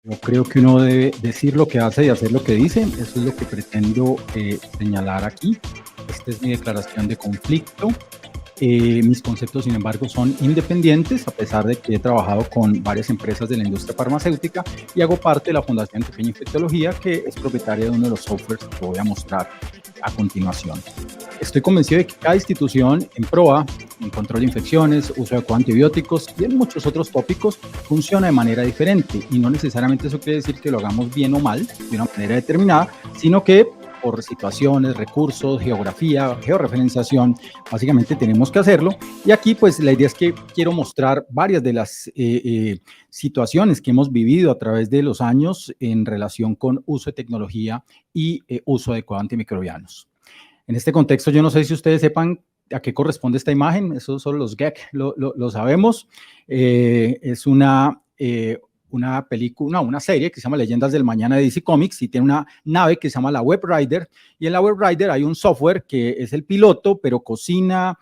Yo creo que uno debe decir lo que hace y hacer lo que dice. Eso es lo que pretendo señalar aquí. Esta es mi declaración de conflicto. Mis conceptos, sin embargo, son independientes, a pesar de que he trabajado con varias empresas de la industria farmacéutica y hago parte de la Fundación Pequeña Infectología, que es propietaria de uno de los softwares que voy a mostrar a continuación. Estoy convencido de que cada institución en PROA, en control de infecciones, uso de antibióticos y en muchos otros tópicos, funciona de manera diferente, y no necesariamente eso quiere decir que lo hagamos bien o mal, de una manera determinada, sino que por situaciones, recursos, geografía, georreferenciación, básicamente tenemos que hacerlo. Y aquí pues la idea es que quiero mostrar varias de las situaciones que hemos vivido a través de los años en relación con uso de tecnología y uso adecuado de antimicrobianos. En este contexto, yo no sé si ustedes sepan a qué corresponde esta imagen. Eso solo los GEC lo sabemos. Es una película, una serie que se llama Leyendas del Mañana de DC Comics, y tiene una nave que se llama la Web Rider, y en la Web Rider hay un software que es el piloto, pero cocina,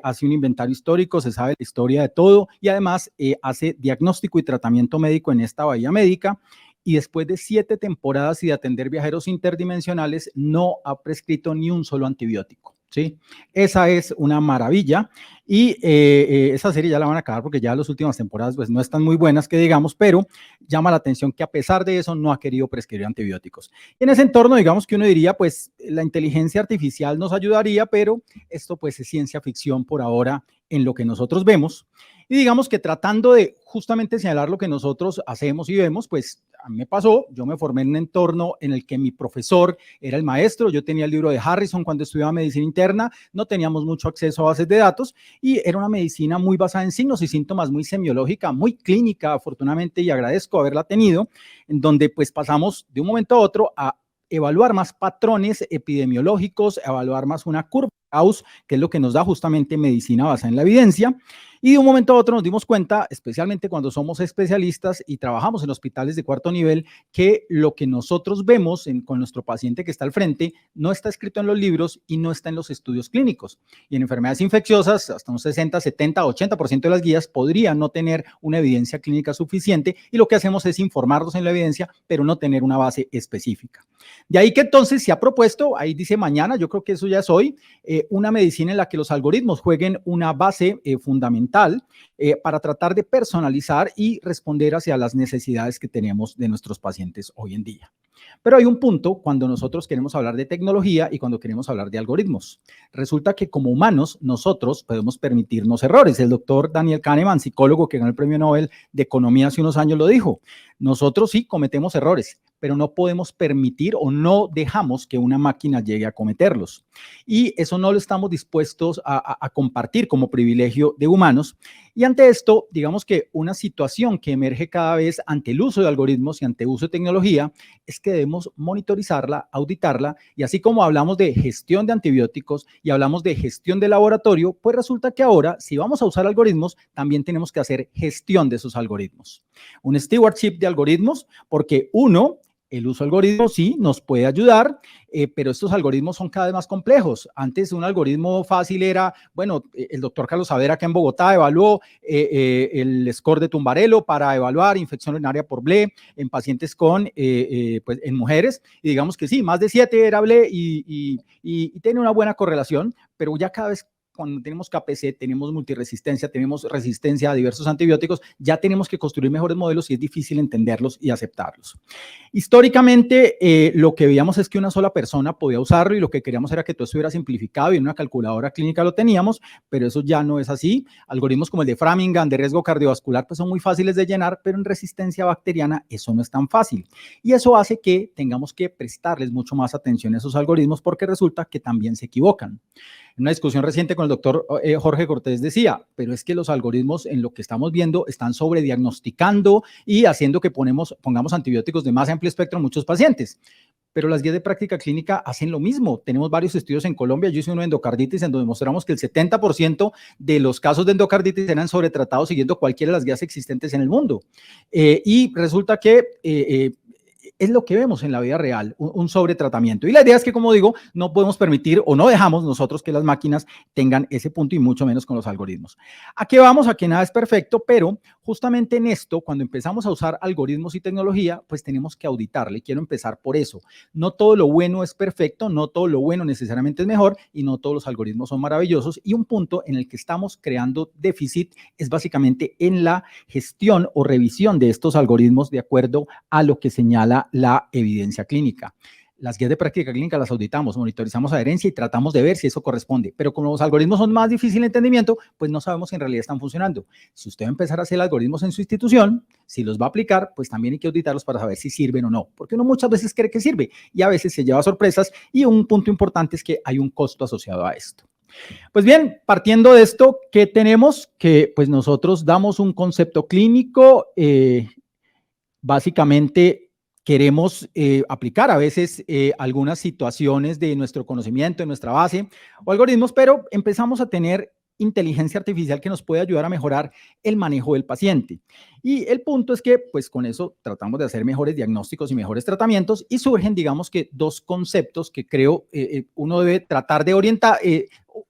hace un inventario histórico, se sabe la historia de todo, y además hace diagnóstico y tratamiento médico en esta bahía médica. Y después de 7 temporadas y de atender viajeros interdimensionales, no ha prescrito ni un solo antibiótico, ¿sí? Esa es una maravilla. Y esa serie ya la van a acabar porque ya las últimas temporadas pues no están muy buenas, que digamos, pero llama la atención que a pesar de eso no ha querido prescribir antibióticos. Y en ese entorno, digamos que uno diría, pues la inteligencia artificial nos ayudaría, pero esto pues es ciencia ficción por ahora en lo que nosotros vemos. Y digamos que tratando de justamente señalar lo que nosotros hacemos y vemos, pues a mí me pasó, yo me formé en un entorno en el que mi profesor era el maestro. Yo tenía el libro de Harrison cuando estudiaba medicina interna, no teníamos mucho acceso a bases de datos, y era una medicina muy basada en signos y síntomas, muy semiológica, muy clínica, afortunadamente, y agradezco haberla tenido, en donde pues pasamos de un momento a otro a evaluar más patrones epidemiológicos, a evaluar más una curva Gauss, que es lo que nos da justamente medicina basada en la evidencia. Y de un momento a otro nos dimos cuenta, especialmente cuando somos especialistas y trabajamos en hospitales de cuarto nivel, que lo que nosotros vemos con nuestro paciente que está al frente no está escrito en los libros y no está en los estudios clínicos. Y en enfermedades infecciosas, hasta un 60, 70, 80% de las guías podrían no tener una evidencia clínica suficiente, y lo que hacemos es informarnos en la evidencia, pero no tener una base específica. De ahí que entonces se ha propuesto, ahí dice mañana, yo creo que eso ya es hoy, una medicina en la que los algoritmos jueguen una base fundamental para tratar de personalizar y responder hacia las necesidades que tenemos de nuestros pacientes hoy en día. Pero hay un punto cuando nosotros queremos hablar de tecnología y cuando queremos hablar de algoritmos. Resulta que como humanos nosotros podemos permitirnos errores. El doctor Daniel Kahneman, psicólogo que ganó el premio Nobel de Economía hace unos años, lo dijo. Nosotros sí cometemos errores, pero no podemos permitir o no dejamos que una máquina llegue a cometerlos. Y eso no lo estamos dispuestos a compartir como privilegio de humanos. Y ante esto, digamos que una situación que emerge cada vez ante el uso de algoritmos y ante el uso de tecnología es que debemos monitorizarla, auditarla, y así como hablamos de gestión de antibióticos y hablamos de gestión de laboratorio, pues resulta que ahora, si vamos a usar algoritmos, también tenemos que hacer gestión de esos algoritmos. Un stewardship de algoritmos, porque el uso de algoritmos sí nos puede ayudar, pero estos algoritmos son cada vez más complejos. Antes un algoritmo fácil era, bueno, el doctor Carlos Savera acá en Bogotá evaluó el score de Tumbarello para evaluar infección urinaria por BLE en pacientes pues en mujeres, y digamos que sí, más de 7 era BLE y tiene una buena correlación, pero ya cada vez cuando tenemos KPC, tenemos multiresistencia, tenemos resistencia a diversos antibióticos, ya tenemos que construir mejores modelos y es difícil entenderlos y aceptarlos. Históricamente, lo que veíamos es que una sola persona podía usarlo y lo que queríamos era que todo estuviera simplificado y en una calculadora clínica lo teníamos, pero eso ya no es así. Algoritmos como el de Framingham, de riesgo cardiovascular, pues son muy fáciles de llenar, pero en resistencia bacteriana eso no es tan fácil. Y eso hace que tengamos que prestarles mucho más atención a esos algoritmos porque resulta que también se equivocan. En una discusión reciente con el doctor Jorge Cortés decía, pero es que los algoritmos en lo que estamos viendo están sobrediagnosticando y haciendo que pongamos antibióticos de más amplio espectro en muchos pacientes. Pero las guías de práctica clínica hacen lo mismo. Tenemos varios estudios en Colombia. Yo hice uno de endocarditis en donde mostramos que el 70% de los casos de endocarditis eran sobretratados siguiendo cualquiera de las guías existentes en el mundo. Y resulta que es lo que vemos en la vida real, un sobretratamiento. Y la idea es que, como digo, no podemos permitir o no dejamos nosotros que las máquinas tengan ese punto y mucho menos con los algoritmos. ¿A qué vamos? A que nada es perfecto, pero justamente en esto, cuando empezamos a usar algoritmos y tecnología, pues tenemos que auditarle. Quiero empezar por eso. No todo lo bueno es perfecto, no todo lo bueno necesariamente es mejor y no todos los algoritmos son maravillosos. Y un punto en el que estamos creando déficit es básicamente en la gestión o revisión de estos algoritmos de acuerdo a lo que señala la evidencia clínica. Las guías de práctica clínica las auditamos, monitorizamos adherencia y tratamos de ver si eso corresponde. Pero como los algoritmos son más difíciles de entendimiento, pues no sabemos si en realidad están funcionando. Si usted va a empezar a hacer algoritmos en su institución, si los va a aplicar, pues también hay que auditarlos para saber si sirven o no. Porque uno muchas veces cree que sirve y a veces se lleva sorpresas. Y un punto importante es que hay un costo asociado a esto. Pues bien, partiendo de esto, ¿qué tenemos? Que pues nosotros damos un concepto clínico, básicamente queremos aplicar a veces algunas situaciones de nuestro conocimiento, de nuestra base o algoritmos, pero empezamos a tener inteligencia artificial que nos puede ayudar a mejorar el manejo del paciente. Y el punto es que, pues con eso tratamos de hacer mejores diagnósticos y mejores tratamientos y surgen, digamos que dos conceptos que creo uno debe tratar de orientar,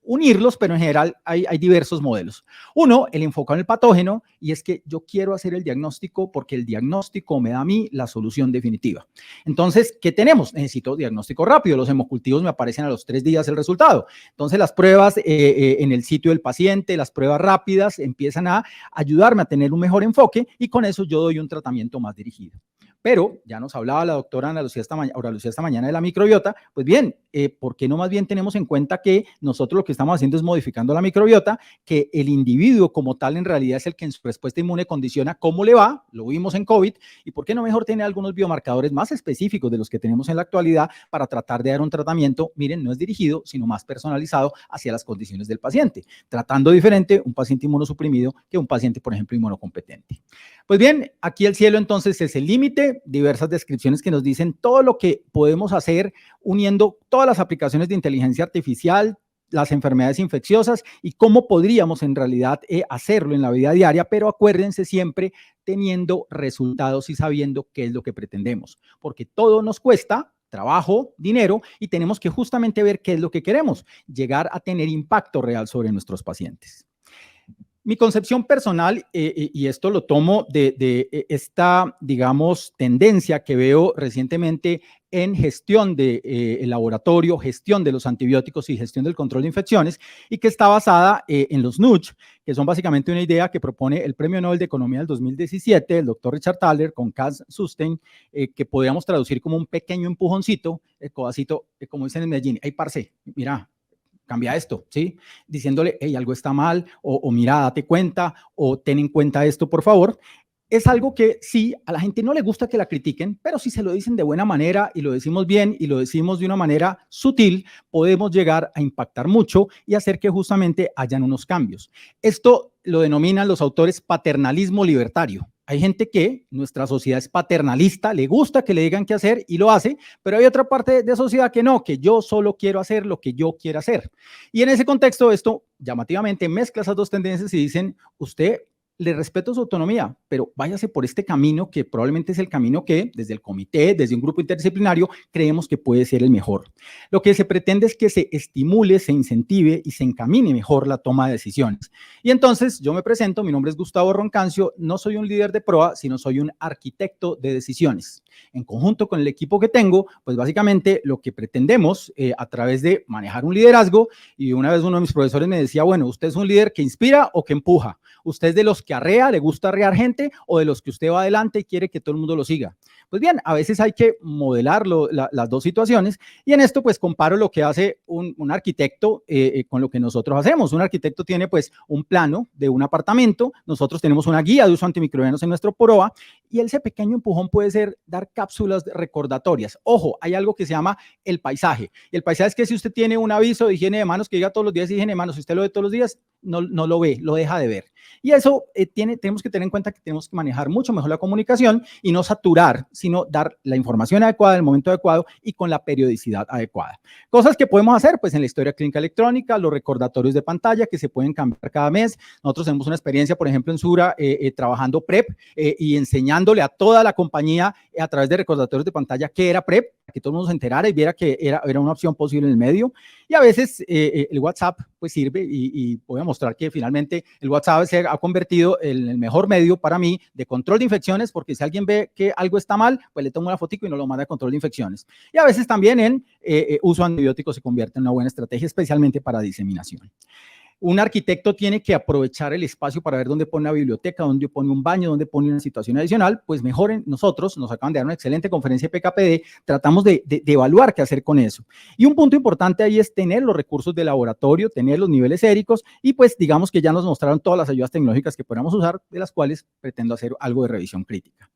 unirlos, pero en general hay diversos modelos. Uno, el enfocado en el patógeno, y es que yo quiero hacer el diagnóstico porque el diagnóstico me da a mí la solución definitiva. Entonces, ¿qué tenemos? Necesito diagnóstico rápido. Los hemocultivos me aparecen a los 3 días el resultado. Entonces, las pruebas en el sitio del paciente, las pruebas rápidas empiezan a ayudarme a tener un mejor enfoque y con eso yo doy un tratamiento más dirigido. Pero ya nos hablaba la doctora Ana Lucía esta mañana de la microbiota. Pues bien, ¿por qué no más bien tenemos en cuenta que nosotros lo que estamos haciendo es modificando la microbiota, que el individuo como tal en realidad es el que en su respuesta inmune condiciona cómo le va? Lo vimos en COVID. ¿Y por qué no mejor tener algunos biomarcadores más específicos de los que tenemos en la actualidad para tratar de dar un tratamiento? Miren, no es dirigido, sino más personalizado hacia las condiciones del paciente, tratando diferente un paciente inmunosuprimido que un paciente, por ejemplo, inmunocompetente. Pues bien, aquí el cielo entonces es el límite, diversas descripciones que nos dicen todo lo que podemos hacer uniendo todas las aplicaciones de inteligencia artificial, las enfermedades infecciosas y cómo podríamos en realidad hacerlo en la vida diaria, pero acuérdense siempre teniendo resultados y sabiendo qué es lo que pretendemos, porque todo nos cuesta trabajo, dinero y tenemos que justamente ver qué es lo que queremos, llegar a tener impacto real sobre nuestros pacientes. Mi concepción personal, y esto lo tomo de esta, digamos, tendencia que veo recientemente en gestión del laboratorio, gestión de los antibióticos y gestión del control de infecciones, y que está basada en los nudge, que son básicamente una idea que propone el Premio Nobel de Economía del 2017, el doctor Richard Thaler, con Cass Sunstein, que podríamos traducir como un pequeño empujoncito, el codacito, como dicen en Medellín, hey, parce, mira, cambia esto, ¿sí? Diciéndole, hey, algo está mal, o mira, date cuenta, o ten en cuenta esto, por favor. Es algo que sí, a la gente no le gusta que la critiquen, pero si se lo dicen de buena manera y lo decimos bien y lo decimos de una manera sutil, podemos llegar a impactar mucho y hacer que justamente hayan unos cambios. Esto lo denominan los autores paternalismo libertario. Hay gente que nuestra sociedad es paternalista, le gusta que le digan qué hacer y lo hace, pero hay otra parte de sociedad que no, que yo solo quiero hacer lo que yo quiera hacer. Y en ese contexto, esto llamativamente mezcla esas dos tendencias y dicen, usted le respeto su autonomía, pero váyase por este camino que probablemente es el camino que desde el comité, desde un grupo interdisciplinario, creemos que puede ser el mejor. Lo que se pretende es que se estimule, se incentive y se encamine mejor la toma de decisiones. Y entonces yo me presento, mi nombre es Gustavo Roncancio, no soy un líder de proa, sino soy un arquitecto de decisiones. En conjunto con el equipo que tengo, pues básicamente lo que pretendemos a través de manejar un liderazgo, y una vez uno de mis profesores me decía, bueno, ¿usted es un líder que inspira o que empuja? ¿Usted es de los que arrea, le gusta arrear gente, o de los que usted va adelante y quiere que todo el mundo lo siga? Pues bien, a veces hay que modelar las dos situaciones, y en esto pues comparo lo que hace un arquitecto con lo que nosotros hacemos. Un arquitecto tiene pues un plano de un apartamento, nosotros tenemos una guía de uso antimicrobianos en nuestro PROA, y ese pequeño empujón puede ser dar cápsulas recordatorias. Ojo, hay algo que se llama el paisaje, y el paisaje es que si usted tiene un aviso de higiene de manos que diga todos los días higiene de manos, si usted lo ve todos los días, no lo ve, lo deja de ver. Y eso tenemos que tener en cuenta que tenemos que manejar mucho mejor la comunicación y no saturar, sino dar la información adecuada en el momento adecuado y con la periodicidad adecuada. Cosas que podemos hacer, pues en la historia clínica electrónica, los recordatorios de pantalla que se pueden cambiar cada mes. Nosotros tenemos una experiencia, por ejemplo, en Sura, trabajando PrEP y enseñándole a toda la compañía a través de recordatorios de pantalla qué era PrEP, para que todo el mundo se enterara y viera que era una opción posible en el medio. Y a veces el WhatsApp pues sirve y voy a mostrar que finalmente el WhatsApp se ha convertido en el mejor medio para mí de control de infecciones, porque si alguien ve que algo está mal, pues le tomo una fotico y no lo manda a control de infecciones. Y a veces también en uso de antibióticos se convierte en una buena estrategia, especialmente para diseminación. Un arquitecto tiene que aprovechar el espacio para ver dónde pone una biblioteca, dónde pone un baño, dónde pone una situación adicional. Pues mejor nosotros, nos acaban de dar una excelente conferencia de PKPD, tratamos de evaluar qué hacer con eso. Y un punto importante ahí es tener los recursos de laboratorio, tener los niveles séricos y pues digamos que ya nos mostraron todas las ayudas tecnológicas que podamos usar, de las cuales pretendo hacer algo de revisión crítica.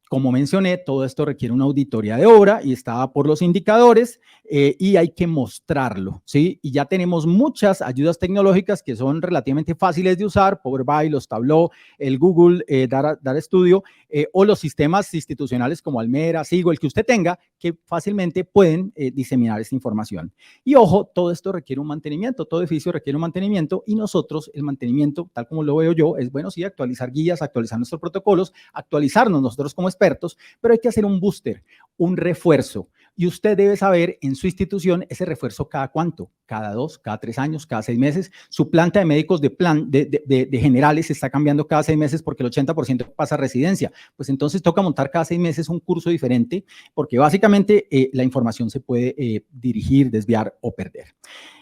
Como mencioné, todo esto requiere una auditoría de obra y está por los indicadores y hay que mostrarlo, ¿sí? Y ya tenemos muchas ayudas tecnológicas que son relativamente fáciles de usar, Power BI, los Tableau, el Google Data Studio o los sistemas institucionales como Almera, Sigo, el que usted tenga, que fácilmente pueden diseminar esta información. Y ojo, todo esto requiere un mantenimiento, todo edificio requiere un mantenimiento y nosotros el mantenimiento, tal como lo veo yo, es bueno, sí, actualizar guías, actualizar nuestros protocolos, actualizarnos nosotros como expertos, pero hay que hacer un booster, un refuerzo. Y usted debe saber en su institución ese refuerzo cada cuánto, cada 2, cada 3 años, cada 6 meses. Su planta de médicos de generales está cambiando cada 6 meses porque el 80% pasa a residencia. Pues entonces toca montar cada 6 meses un curso diferente porque básicamente la información se puede dirigir, desviar o perder.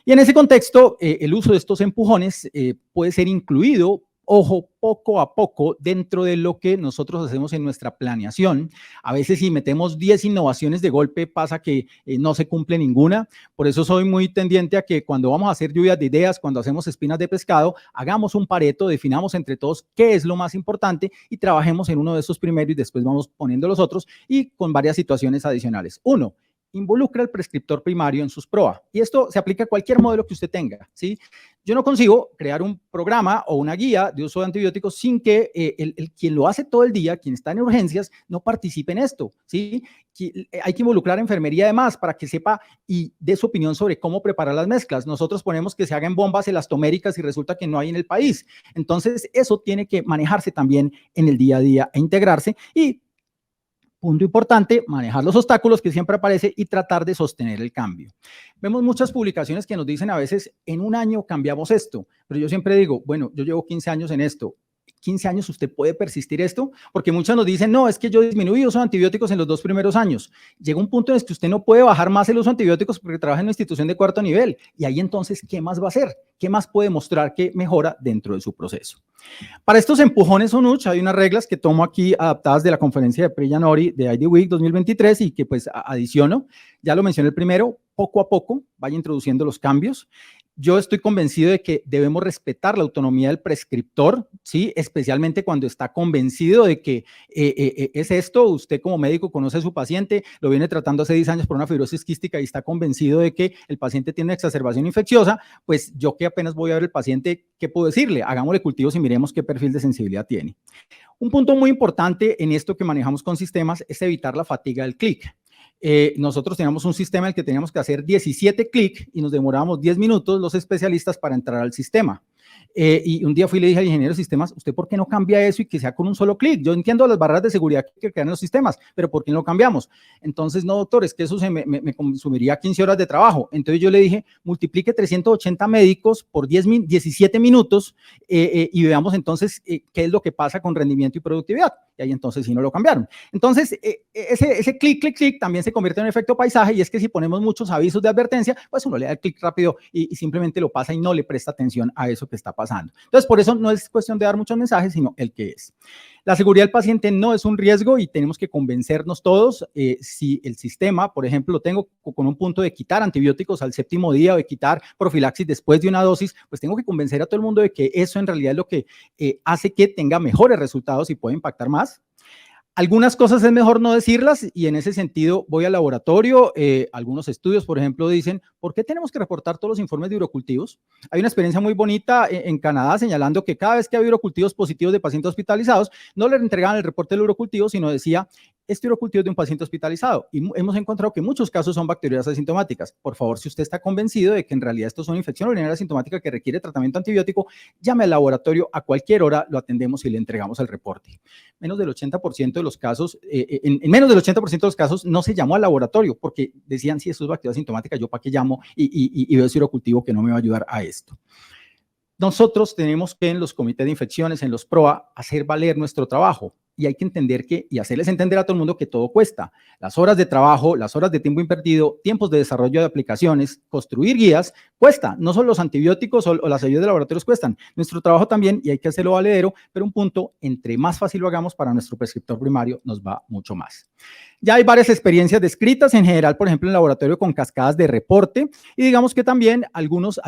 Y en ese contexto, el uso de estos empujones puede ser incluido, ojo, poco a poco dentro de lo que nosotros hacemos en nuestra planeación. A veces si metemos 10 innovaciones de golpe pasa que no se cumple ninguna. Por eso soy muy tendiente a que cuando vamos a hacer lluvias de ideas, cuando hacemos espinas de pescado, hagamos un pareto, definamos entre todos qué es lo más importante y trabajemos en uno de esos primeros y después vamos poniendo los otros y con varias situaciones adicionales. 1. Involucra al prescriptor primario en sus PROA. Y esto se aplica a cualquier modelo que usted tenga, ¿sí? Yo no consigo crear un programa o una guía de uso de antibióticos sin que quien lo hace todo el día, quien está en urgencias, no participe en esto, ¿sí? Hay que involucrar a enfermería además para que sepa y dé su opinión sobre cómo preparar las mezclas. Nosotros ponemos que se hagan bombas elastoméricas y resulta que no hay en el país. Entonces, eso tiene que manejarse también en el día a día e integrarse y punto importante, manejar los obstáculos que siempre aparecen y tratar de sostener el cambio. Vemos muchas publicaciones que nos dicen a veces, en un año cambiamos esto, pero yo siempre digo, bueno, yo llevo 15 años en esto. 15 años usted puede persistir esto, porque muchos nos dicen, no, es que yo disminuí el uso de antibióticos en los 2 primeros años. Llega un punto en el que usted no puede bajar más el uso de antibióticos porque trabaja en una institución de 4º nivel. Y ahí entonces, ¿qué más va a hacer? ¿Qué más puede mostrar que mejora dentro de su proceso? Para estos empujones ONUCH hay unas reglas que tomo aquí adaptadas de la conferencia de Priya Nori de IDWeek 2023 y que pues adiciono. Ya lo mencioné el primero, poco a poco vaya introduciendo los cambios. Yo estoy convencido de que debemos respetar la autonomía del prescriptor, ¿sí? Especialmente cuando está convencido de que es esto, usted como médico conoce a su paciente, lo viene tratando hace 10 años por una fibrosis quística y está convencido de que el paciente tiene una exacerbación infecciosa, pues yo que apenas voy a ver el paciente, ¿qué puedo decirle? Hagámosle cultivos y miremos qué perfil de sensibilidad tiene. Un punto muy importante en esto que manejamos con sistemas es evitar la fatiga del clic. Nosotros teníamos un sistema en el que teníamos que hacer 17 clics y nos demorábamos 10 minutos los especialistas para entrar al sistema. Y un día fui y le dije al ingeniero de sistemas, ¿usted por qué no cambia eso y que sea con un solo clic? Yo entiendo las barreras de seguridad que crean los sistemas, pero ¿por qué no lo cambiamos? Entonces, no, doctor, es que eso me consumiría 15 horas de trabajo. Entonces yo le dije, multiplique 380 médicos por 17 minutos y veamos entonces qué es lo que pasa con rendimiento y productividad. Y ahí entonces sí no lo cambiaron. Entonces, ese clic, clic, clic también se convierte en un efecto paisaje y es que si ponemos muchos avisos de advertencia, pues uno le da el clic rápido y simplemente lo pasa y no le presta atención a eso que está pasando. Entonces, por eso no es cuestión de dar muchos mensajes, sino el que es. La seguridad del paciente no es un riesgo y tenemos que convencernos todos. Si el sistema, por ejemplo, lo tengo con un punto de quitar antibióticos al 7º día o de quitar profilaxis después de una dosis, pues tengo que convencer a todo el mundo de que eso en realidad es lo que hace que tenga mejores resultados y puede impactar más. Algunas cosas es mejor no decirlas y en ese sentido voy al laboratorio. Algunos estudios, por ejemplo, dicen, ¿por qué tenemos que reportar todos los informes de urocultivos? Hay una experiencia muy bonita en Canadá señalando que cada vez que había urocultivos positivos de pacientes hospitalizados, no les entregaban el reporte del urocultivo, sino decía, este urocultivo es de un paciente hospitalizado. Y hemos encontrado que muchos casos son bacterias asintomáticas. Por favor, si usted está convencido de que en realidad esto es una infección urinaria asintomática que requiere tratamiento antibiótico, llame al laboratorio a cualquier hora, lo atendemos y le entregamos el reporte. Menos del 80% de los casos, en menos del 80% de los casos no se llamó al laboratorio porque decían, si esto es bacteria asintomática, ¿yo para qué llamo? Y veo ese urocultivo que no me va a ayudar a esto. Nosotros tenemos que en los comités de infecciones, en los PROA, hacer valer nuestro trabajo y hay que entender que, y hacerles entender a todo el mundo que todo cuesta. Las horas de trabajo, las horas de tiempo invertido, tiempos de desarrollo de aplicaciones, construir guías, cuesta. No solo los antibióticos o las ayudas de laboratorios cuestan. Nuestro trabajo también, y hay que hacerlo valedero, pero un punto, entre más fácil lo hagamos para nuestro prescriptor primario, nos va mucho más. Ya hay varias experiencias descritas, en general, por ejemplo, en el laboratorio con cascadas de reporte, y digamos que también algunas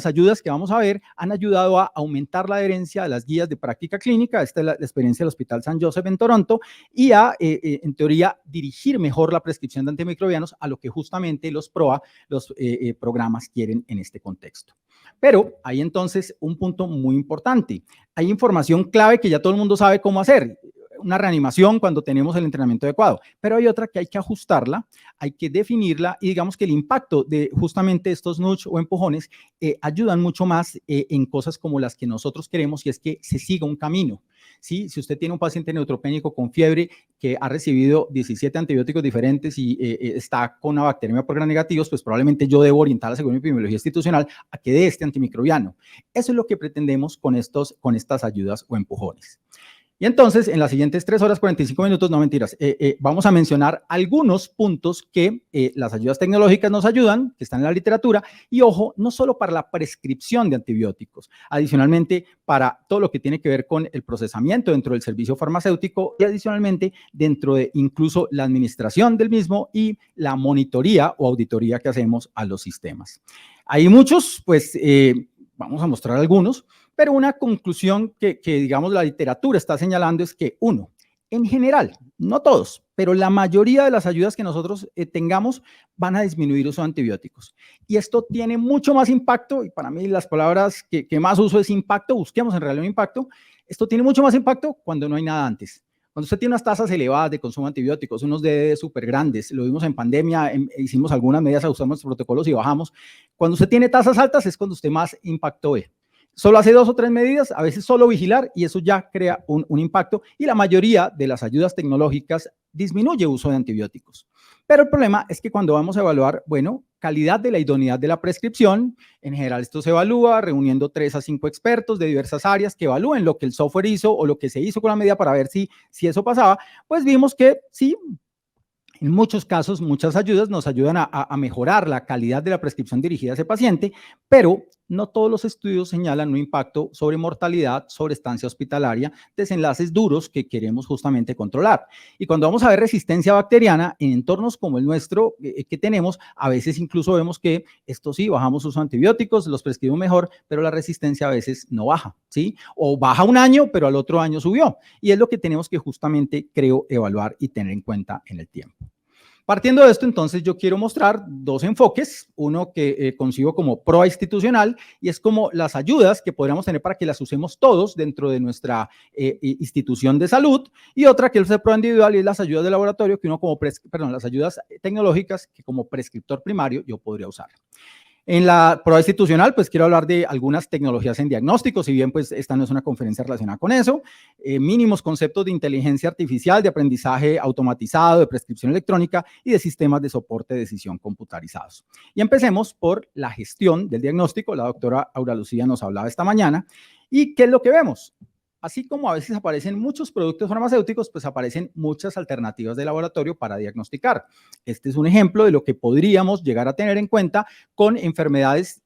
ayudas que vamos a ver han ayudado a aumentar la adherencia a las guías de práctica clínica. Esta es la experiencia del Hospital San Joseph en Toronto, y a, en teoría, dirigir mejor la prescripción de antimicrobianos a lo que justamente los PROA, los programas quieren en este contexto. Pero hay entonces un punto muy importante. Hay información clave que ya todo el mundo sabe cómo hacer. Una reanimación cuando tenemos el entrenamiento adecuado, pero hay otra que hay que ajustarla, hay que definirla y digamos que el impacto de justamente estos nudge o empujones ayudan mucho más en cosas como las que nosotros queremos y es que se siga un camino. ¿Sí? Si usted tiene un paciente neutropénico con fiebre que ha recibido 17 antibióticos diferentes y está con una bacteriemia por gram negativos, pues probablemente yo debo orientarla según mi epidemiología institucional a que dé este antimicrobiano. Eso es lo que pretendemos con estas ayudas o empujones. Y entonces, en las siguientes 3 horas 45 minutos, no mentiras, vamos a mencionar algunos puntos que las ayudas tecnológicas nos ayudan, que están en la literatura, y ojo, no solo para la prescripción de antibióticos, adicionalmente para todo lo que tiene que ver con el procesamiento dentro del servicio farmacéutico y adicionalmente dentro de incluso la administración del mismo y la monitoría o auditoría que hacemos a los sistemas. Hay muchos, pues vamos a mostrar algunos. Pero una conclusión que, digamos, la literatura está señalando es que, uno, en general, no todos, pero la mayoría de las ayudas que nosotros tengamos van a disminuir el uso de antibióticos. Y esto tiene mucho más impacto, y para mí las palabras que más uso es impacto, busquemos en realidad un impacto. Esto tiene mucho más impacto cuando no hay nada antes. Cuando usted tiene unas tasas elevadas de consumo de antibióticos, unos DDD súper grandes, lo vimos en pandemia, hicimos algunas medidas, ajustamos nuestros protocolos y bajamos. Cuando usted tiene tasas altas es cuando usted más impacto ve. Solo hace 2 o 3 medidas, a veces solo vigilar y eso ya crea un impacto y la mayoría de las ayudas tecnológicas disminuye el uso de antibióticos. Pero el problema es que cuando vamos a evaluar, bueno, calidad de la idoneidad de la prescripción, en general esto se evalúa reuniendo 3 a 5 expertos de diversas áreas que evalúen lo que el software hizo o lo que se hizo con la medida para ver si eso pasaba, pues vimos que sí. En muchos casos, muchas ayudas nos ayudan a mejorar la calidad de la prescripción dirigida a ese paciente, pero no todos los estudios señalan un impacto sobre mortalidad, sobre estancia hospitalaria, desenlaces duros que queremos justamente controlar. Y cuando vamos a ver resistencia bacteriana en entornos como el nuestro que tenemos, a veces incluso vemos que esto sí, bajamos uso de antibióticos, los prescribimos mejor, pero la resistencia a veces no baja, ¿sí? O baja un año, pero al otro año subió. Y es lo que tenemos que justamente, creo, evaluar y tener en cuenta en el tiempo. Partiendo de esto, entonces, yo quiero mostrar 2 enfoques, uno que concibo como pro-institucional y es como las ayudas que podríamos tener para que las usemos todos dentro de nuestra institución de salud y otra que es el pro-individual y es las ayudas de laboratorio que uno como, las ayudas tecnológicas que como prescriptor primario yo podría usar. En la prueba institucional, pues quiero hablar de algunas tecnologías en diagnóstico, si bien pues esta no es una conferencia relacionada con eso, mínimos conceptos de inteligencia artificial, de aprendizaje automatizado, de prescripción electrónica y de sistemas de soporte de decisión computarizados. Y empecemos por la gestión del diagnóstico, la doctora Aura Lucía nos hablaba esta mañana, ¿y qué es lo que vemos? Así como a veces aparecen muchos productos farmacéuticos, pues aparecen muchas alternativas de laboratorio para diagnosticar. Este es un ejemplo de lo que podríamos llegar a tener en cuenta con enfermedades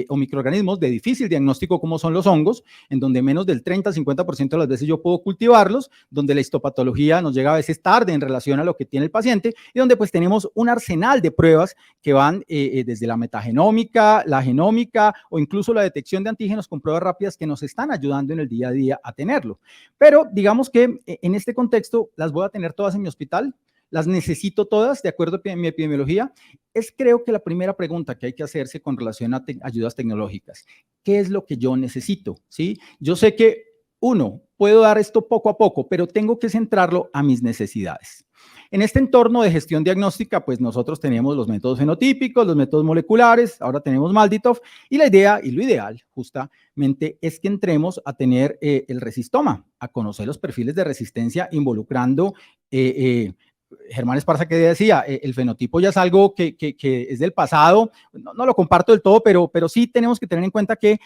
o microorganismos de difícil diagnóstico como son los hongos, en donde menos del 30-50% de las veces yo puedo cultivarlos, donde la histopatología nos llega a veces tarde en relación a lo que tiene el paciente y donde pues tenemos un arsenal de pruebas que van desde la metagenómica, la genómica o incluso la detección de antígenos con pruebas rápidas que nos están ayudando en el día a día a tenerlo. Pero digamos que en este contexto las voy a tener todas en mi hospital, las necesito todas de acuerdo a mi epidemiología. Creo que la primera pregunta que hay que hacerse con relación a ayudas tecnológicas, ¿qué es lo que yo necesito? ¿Sí? Yo sé que, uno, puedo dar esto poco a poco, pero tengo que centrarlo a mis necesidades. En este entorno de gestión diagnóstica, pues nosotros tenemos los métodos fenotípicos, los métodos moleculares, ahora tenemos MALDI-TOF, y la idea y lo ideal justamente es que entremos a tener el resistoma, a conocer los perfiles de resistencia involucrando Germán Esparza que decía, el fenotipo ya es algo que es del pasado, no lo comparto del todo, pero sí tenemos que tener en cuenta que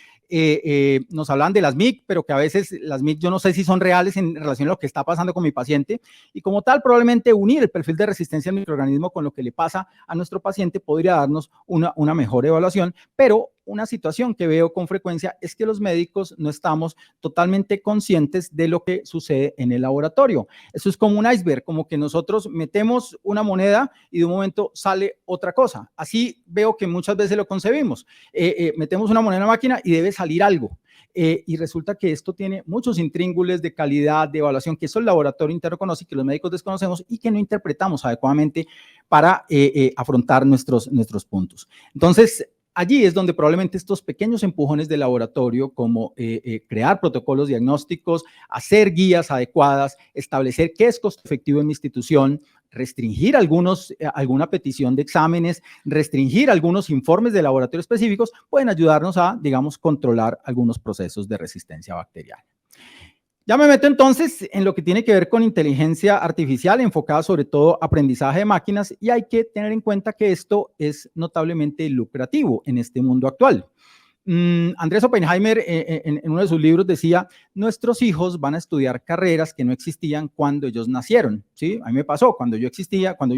nos hablan de las MIC, pero que a veces las MIC yo no sé si son reales en relación a lo que está pasando con mi paciente, y como tal probablemente unir el perfil de resistencia al microorganismo con lo que le pasa a nuestro paciente podría darnos una mejor evaluación, pero una situación que veo con frecuencia es que los médicos no estamos totalmente conscientes de lo que sucede en el laboratorio. Eso es como un iceberg, como que nosotros metemos una moneda y de un momento sale otra cosa. Así veo que muchas veces lo concebimos. Metemos una moneda en la máquina y debe salir algo. Y resulta que esto tiene muchos intríngules de calidad, de evaluación, que eso el laboratorio interno conoce y que los médicos desconocemos y que no interpretamos adecuadamente para afrontar nuestros puntos. Entonces, allí es donde probablemente estos pequeños empujones de laboratorio, como crear protocolos diagnósticos, hacer guías adecuadas, establecer qué es costo efectivo en mi institución, restringir alguna petición de exámenes, restringir algunos informes de laboratorio específicos, pueden ayudarnos a, digamos, controlar algunos procesos de resistencia bacteriana. Ya me meto entonces en lo que tiene que ver con inteligencia artificial, enfocada sobre todo aprendizaje de máquinas, y hay que tener en cuenta que esto es notablemente lucrativo en este mundo actual. Andrés Oppenheimer en uno de sus libros decía, nuestros hijos van a estudiar carreras que no existían cuando ellos nacieron, ¿sí? A mí me pasó, cuando yo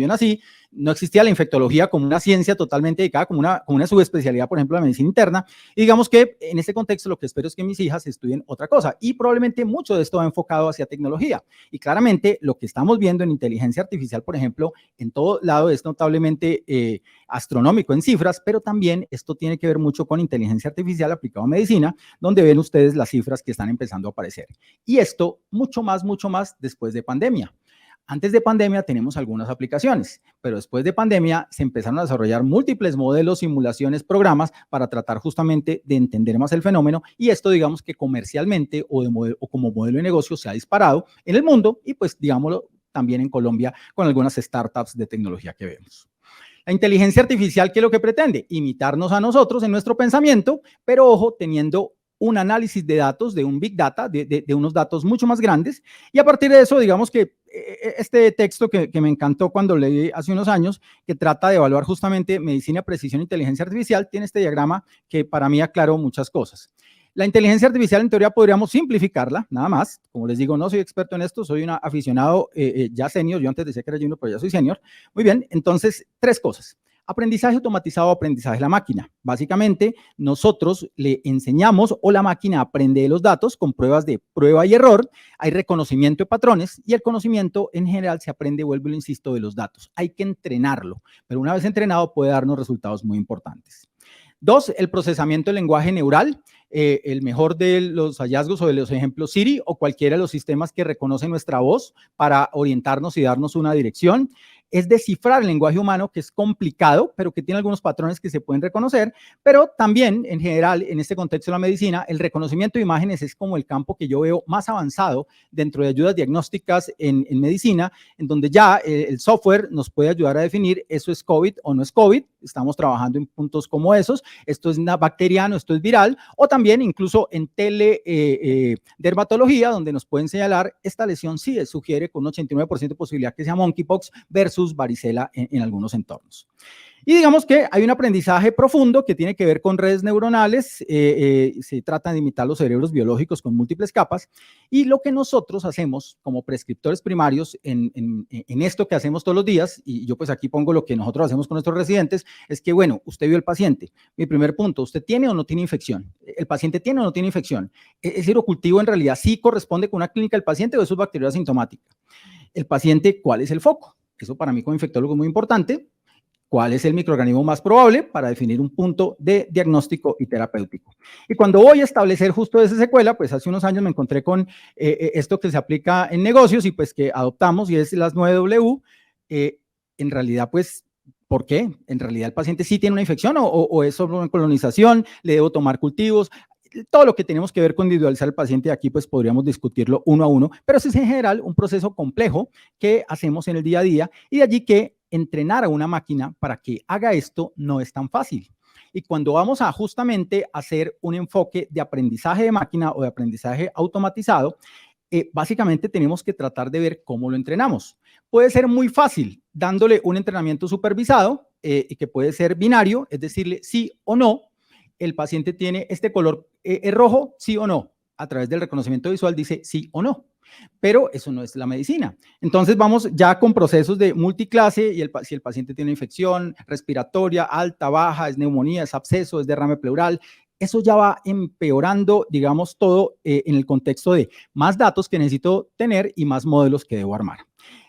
nací, no existía la infectología como una ciencia totalmente dedicada, como una subespecialidad, por ejemplo, la medicina interna, y digamos que en este contexto lo que espero es que mis hijas estudien otra cosa, y probablemente mucho de esto va enfocado hacia tecnología, y claramente lo que estamos viendo en inteligencia artificial, por ejemplo, en todo lado es notablemente astronómico en cifras, pero también esto tiene que ver mucho con inteligencia artificial aplicada a medicina, donde ven ustedes las cifras que están empezando a aparecer. Y esto mucho más después de pandemia. Antes de pandemia tenemos algunas aplicaciones, pero después de pandemia se empezaron a desarrollar múltiples modelos, simulaciones, programas para tratar justamente de entender más el fenómeno, y esto digamos que comercialmente o como modelo de negocio se ha disparado en el mundo y pues digámoslo también en Colombia con algunas startups de tecnología que vemos. La inteligencia artificial, ¿qué es lo que pretende? Imitarnos a nosotros en nuestro pensamiento, pero ojo, teniendo un análisis de datos, de un big data, de unos datos mucho más grandes, y a partir de eso, digamos que este texto que me encantó cuando leí hace unos años, que trata de evaluar justamente medicina, precisión e inteligencia artificial, tiene este diagrama que para mí aclaró muchas cosas. La inteligencia artificial, en teoría, podríamos simplificarla, nada más. Como les digo, no soy experto en esto, soy un aficionado ya senior. Yo antes decía que era junior, pero ya soy senior. Muy bien, entonces, tres cosas. Aprendizaje automatizado, aprendizaje de la máquina. Básicamente, nosotros le enseñamos o la máquina aprende de los datos con pruebas de prueba y error. Hay reconocimiento de patrones y el conocimiento en general se aprende, vuelvo y lo insisto, de los datos. Hay que entrenarlo, pero una vez entrenado puede darnos resultados muy importantes. Dos, el procesamiento del lenguaje neural. El mejor de los hallazgos o de los ejemplos Siri o cualquiera de los sistemas que reconocen nuestra voz para orientarnos y darnos una dirección. Es descifrar el lenguaje humano, que es complicado, pero que tiene algunos patrones que se pueden reconocer, pero también, en general, en este contexto de la medicina, el reconocimiento de imágenes es como el campo que yo veo más avanzado dentro de ayudas diagnósticas en medicina, en donde ya el software nos puede ayudar a definir eso es COVID o no es COVID. Estamos trabajando en puntos como esos, esto es bacteriano, esto es viral, o también incluso en teledermatología, donde nos pueden señalar esta lesión sí sugiere con un 89% de posibilidad que sea monkeypox versus varicela en algunos entornos. Y digamos que hay un aprendizaje profundo que tiene que ver con redes neuronales, se trata de imitar los cerebros biológicos con múltiples capas, y lo que nosotros hacemos como prescriptores primarios en esto que hacemos todos los días, y yo pues aquí pongo lo que nosotros hacemos con nuestros residentes, es que bueno, usted vio el paciente, mi primer punto, ¿usted tiene o no tiene infección? ¿El paciente tiene o no tiene infección? ¿Es serocultivo en realidad sí corresponde con una clínica del paciente o es bacteriología asintomática? El paciente, ¿cuál es el foco? Eso para mí como infectólogo es muy importante. ¿Cuál es el microorganismo más probable para definir un punto de diagnóstico y terapéutico? Y cuando voy a establecer justo esa secuela, pues hace unos años me encontré con esto que se aplica en negocios y pues que adoptamos y es las 9W. En realidad, pues, ¿por qué? En realidad el paciente sí tiene una infección o es solo una colonización, le debo tomar cultivos. Todo lo que tenemos que ver con individualizar al paciente aquí, pues podríamos discutirlo uno a uno, pero ese es en general un proceso complejo que hacemos en el día a día y de allí que entrenar a una máquina para que haga esto no es tan fácil. Y cuando vamos a justamente hacer un enfoque de aprendizaje de máquina o de aprendizaje automatizado, básicamente tenemos que tratar de ver cómo lo entrenamos. Puede ser muy fácil dándole un entrenamiento supervisado y que puede ser binario, es decirle sí o no. El paciente tiene este color rojo, sí o no. A través del reconocimiento visual dice sí o no. Pero eso no es la medicina. Entonces vamos ya con procesos de multiclase y si el paciente tiene infección respiratoria, alta, baja, es neumonía, es absceso, es derrame pleural, eso ya va empeorando, digamos, todo en el contexto de más datos que necesito tener y más modelos que debo armar.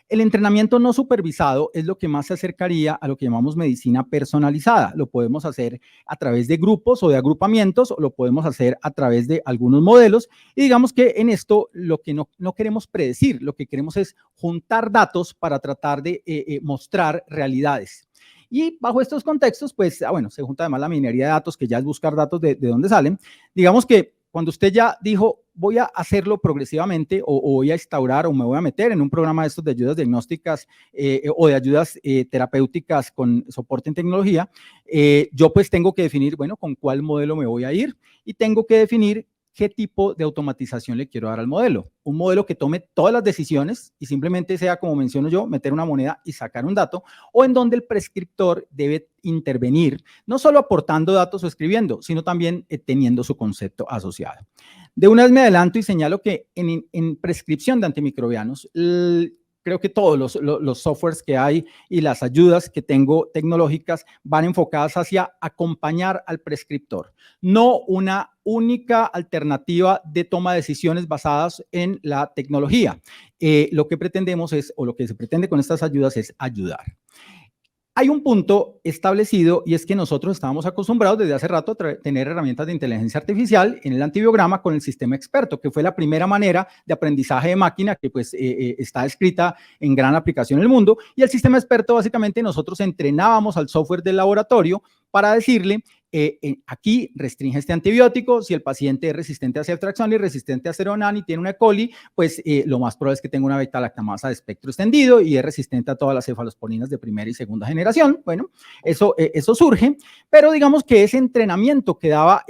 El entrenamiento no supervisado es lo que más se acercaría a lo que llamamos medicina personalizada. Lo podemos hacer a través de grupos o de agrupamientos, o lo podemos hacer a través de algunos modelos. Y digamos que en esto lo que no queremos predecir, lo que queremos es juntar datos para tratar de mostrar realidades. Y bajo estos contextos, pues, bueno, se junta además la minería de datos, que ya es buscar datos de dónde salen. Digamos que cuando usted ya dijo, voy a hacerlo progresivamente o voy a instaurar o me voy a meter en un programa de estos de ayudas diagnósticas o de ayudas terapéuticas con soporte en tecnología, yo pues tengo que definir, bueno, con cuál modelo me voy a ir y tengo que definir qué tipo de automatización le quiero dar al modelo. Un modelo que tome todas las decisiones y simplemente sea, como menciono yo, meter una moneda y sacar un dato, o en donde el prescriptor debe intervenir, no solo aportando datos o escribiendo, sino también teniendo su concepto asociado. De una vez me adelanto y señalo que en prescripción de antimicrobianos, creo que todos los softwares que hay y las ayudas que tengo tecnológicas van enfocadas hacia acompañar al prescriptor, no una única alternativa de toma de decisiones basadas en la tecnología. Lo que pretendemos es, o lo que se pretende con estas ayudas es ayudar. Hay un punto establecido y es que nosotros estábamos acostumbrados desde hace rato a tener herramientas de inteligencia artificial en el antibiograma con el sistema experto, que fue la primera manera de aprendizaje de máquina que pues está escrita en gran aplicación en el mundo. Y el sistema experto básicamente nosotros entrenábamos al software del laboratorio para decirle aquí restringe este antibiótico, si el paciente es resistente a ceftriaxona y resistente a ceronán y tiene una E. coli, pues lo más probable es que tenga una beta-lactamasa de espectro extendido y es resistente a todas las cefalosporinas de primera y segunda generación. Bueno, eso surge, pero digamos que ese entrenamiento que da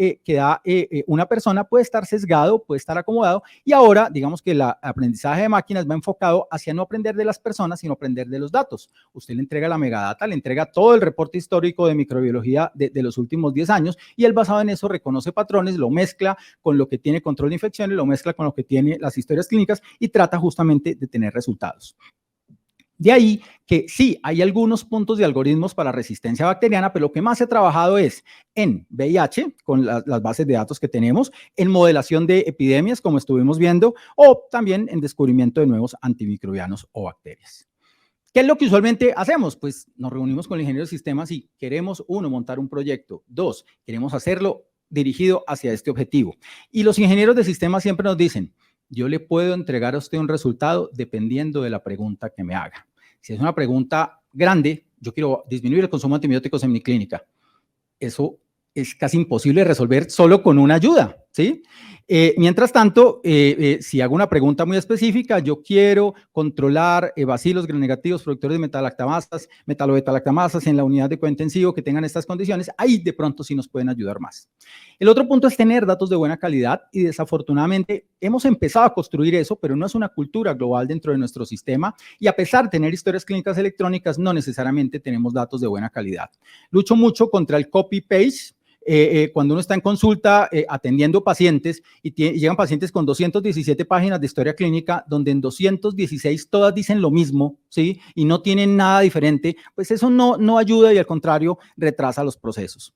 una persona puede estar sesgado, puede estar acomodado, y ahora digamos que el aprendizaje de máquinas va enfocado hacia no aprender de las personas, sino aprender de los datos. Usted le entrega la megadata, le entrega todo el reporte histórico de microbiología de los últimos 10 años y él basado en eso reconoce patrones, lo mezcla con lo que tiene control de infecciones, lo mezcla con lo que tiene las historias clínicas y trata justamente de tener resultados. De ahí que sí, hay algunos puntos de algoritmos para resistencia bacteriana, pero lo que más se ha trabajado es en VIH, con las bases de datos que tenemos, en modelación de epidemias, como estuvimos viendo, o también en descubrimiento de nuevos antimicrobianos o bacterias. ¿Qué es lo que usualmente hacemos? Pues nos reunimos con el ingeniero de sistemas y queremos, uno, montar un proyecto. Dos, queremos hacerlo dirigido hacia este objetivo. Y los ingenieros de sistemas siempre nos dicen, yo le puedo entregar a usted un resultado dependiendo de la pregunta que me haga. Si es una pregunta grande, yo quiero disminuir el consumo de antibióticos en mi clínica. Eso es casi imposible de resolver solo con una ayuda. ¿sí? Mientras tanto, si hago una pregunta muy específica, yo quiero controlar bacilos gramnegativos productores de metalactamasas, metalobetalactamasas en la unidad de cuidado intensivo que tengan estas condiciones, ahí de pronto sí nos pueden ayudar más. El otro punto es tener datos de buena calidad y desafortunadamente hemos empezado a construir eso, pero no es una cultura global dentro de nuestro sistema y a pesar de tener historias clínicas electrónicas, no necesariamente tenemos datos de buena calidad. Lucho mucho contra el copy-paste. Cuando uno está en consulta atendiendo pacientes y llegan pacientes con 217 páginas de historia clínica, donde en 216 todas dicen lo mismo, ¿sí? Y no tienen nada diferente, pues eso no ayuda y al contrario retrasa los procesos.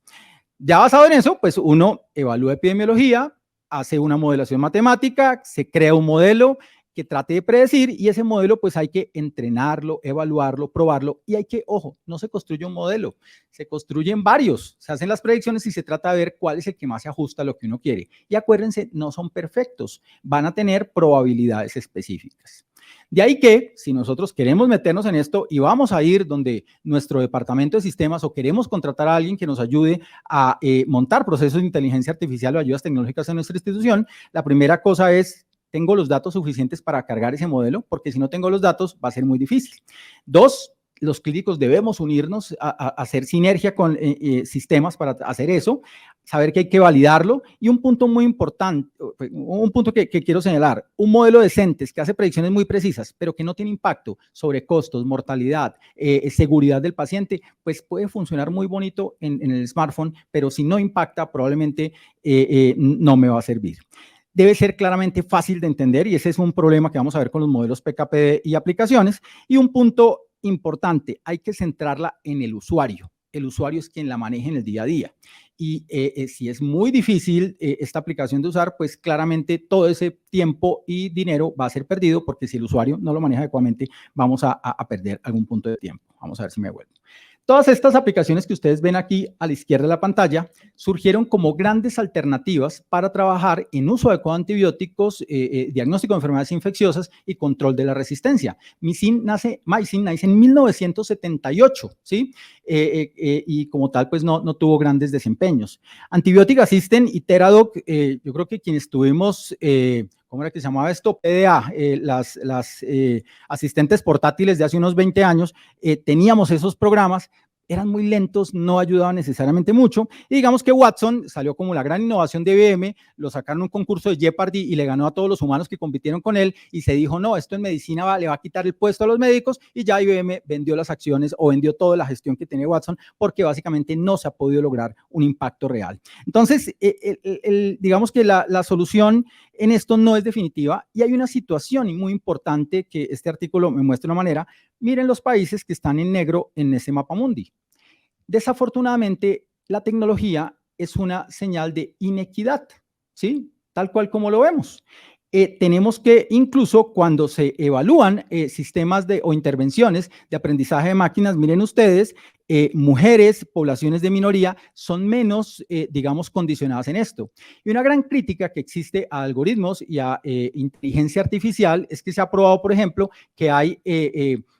Ya basado en eso, pues uno evalúa epidemiología, hace una modelación matemática, se crea un modelo que trate de predecir y ese modelo pues hay que entrenarlo, evaluarlo, probarlo y hay que, ojo, no se construye un modelo, se construyen varios, se hacen las predicciones y se trata de ver cuál es el que más se ajusta a lo que uno quiere. Y acuérdense, no son perfectos, van a tener probabilidades específicas. De ahí que, si nosotros queremos meternos en esto y vamos a ir donde nuestro departamento de sistemas o queremos contratar a alguien que nos ayude a montar procesos de inteligencia artificial o ayudas tecnológicas en nuestra institución, la primera cosa es, ¿tengo los datos suficientes para cargar ese modelo? Porque si no tengo los datos, va a ser muy difícil. Dos, los clínicos debemos unirnos a hacer sinergia con sistemas para hacer eso, saber que hay que validarlo y un punto muy importante, un punto que quiero señalar, un modelo decente que hace predicciones muy precisas, pero que no tiene impacto sobre costos, mortalidad, seguridad del paciente, pues puede funcionar muy bonito en el smartphone, pero si no impacta, probablemente no me va a servir. Debe ser claramente fácil de entender y ese es un problema que vamos a ver con los modelos PKPD y aplicaciones. Y un punto importante, hay que centrarla en el usuario. El usuario es quien la maneja en el día a día. Y si es muy difícil esta aplicación de usar, pues claramente todo ese tiempo y dinero va a ser perdido porque si el usuario no lo maneja adecuadamente, vamos a perder algún punto de tiempo. Vamos a ver si me vuelvo. Todas estas aplicaciones que ustedes ven aquí a la izquierda de la pantalla surgieron como grandes alternativas para trabajar en uso adecuado de antibióticos, diagnóstico de enfermedades infecciosas y control de la resistencia. MyCin nace en 1978, ¿sí? Y como tal, pues no tuvo grandes desempeños. Antibiotic Assistant y Teradoc, yo creo que quienes tuvimos... ¿cómo era que se llamaba esto? PDA, las asistentes portátiles de hace unos 20 años, teníamos esos programas, eran muy lentos, no ayudaban necesariamente mucho, y digamos que Watson salió como la gran innovación de IBM, lo sacaron en un concurso de Jeopardy y le ganó a todos los humanos que compitieron con él, y se dijo, no, esto en medicina le va a quitar el puesto a los médicos, y ya IBM vendió las acciones o vendió toda la gestión que tiene Watson, porque básicamente no se ha podido lograr un impacto real. Entonces, digamos que la solución en esto no es definitiva, y hay una situación muy importante que este artículo me muestra de una manera. Miren los países que están en negro en ese mapa mundi. Desafortunadamente, la tecnología es una señal de inequidad, ¿sí? Tal cual como lo vemos. Tenemos que incluso cuando se evalúan sistemas o intervenciones de aprendizaje de máquinas, miren ustedes, mujeres, poblaciones de minoría son menos, digamos, condicionadas en esto. Y una gran crítica que existe a algoritmos y a inteligencia artificial es que se ha probado, por ejemplo, que hay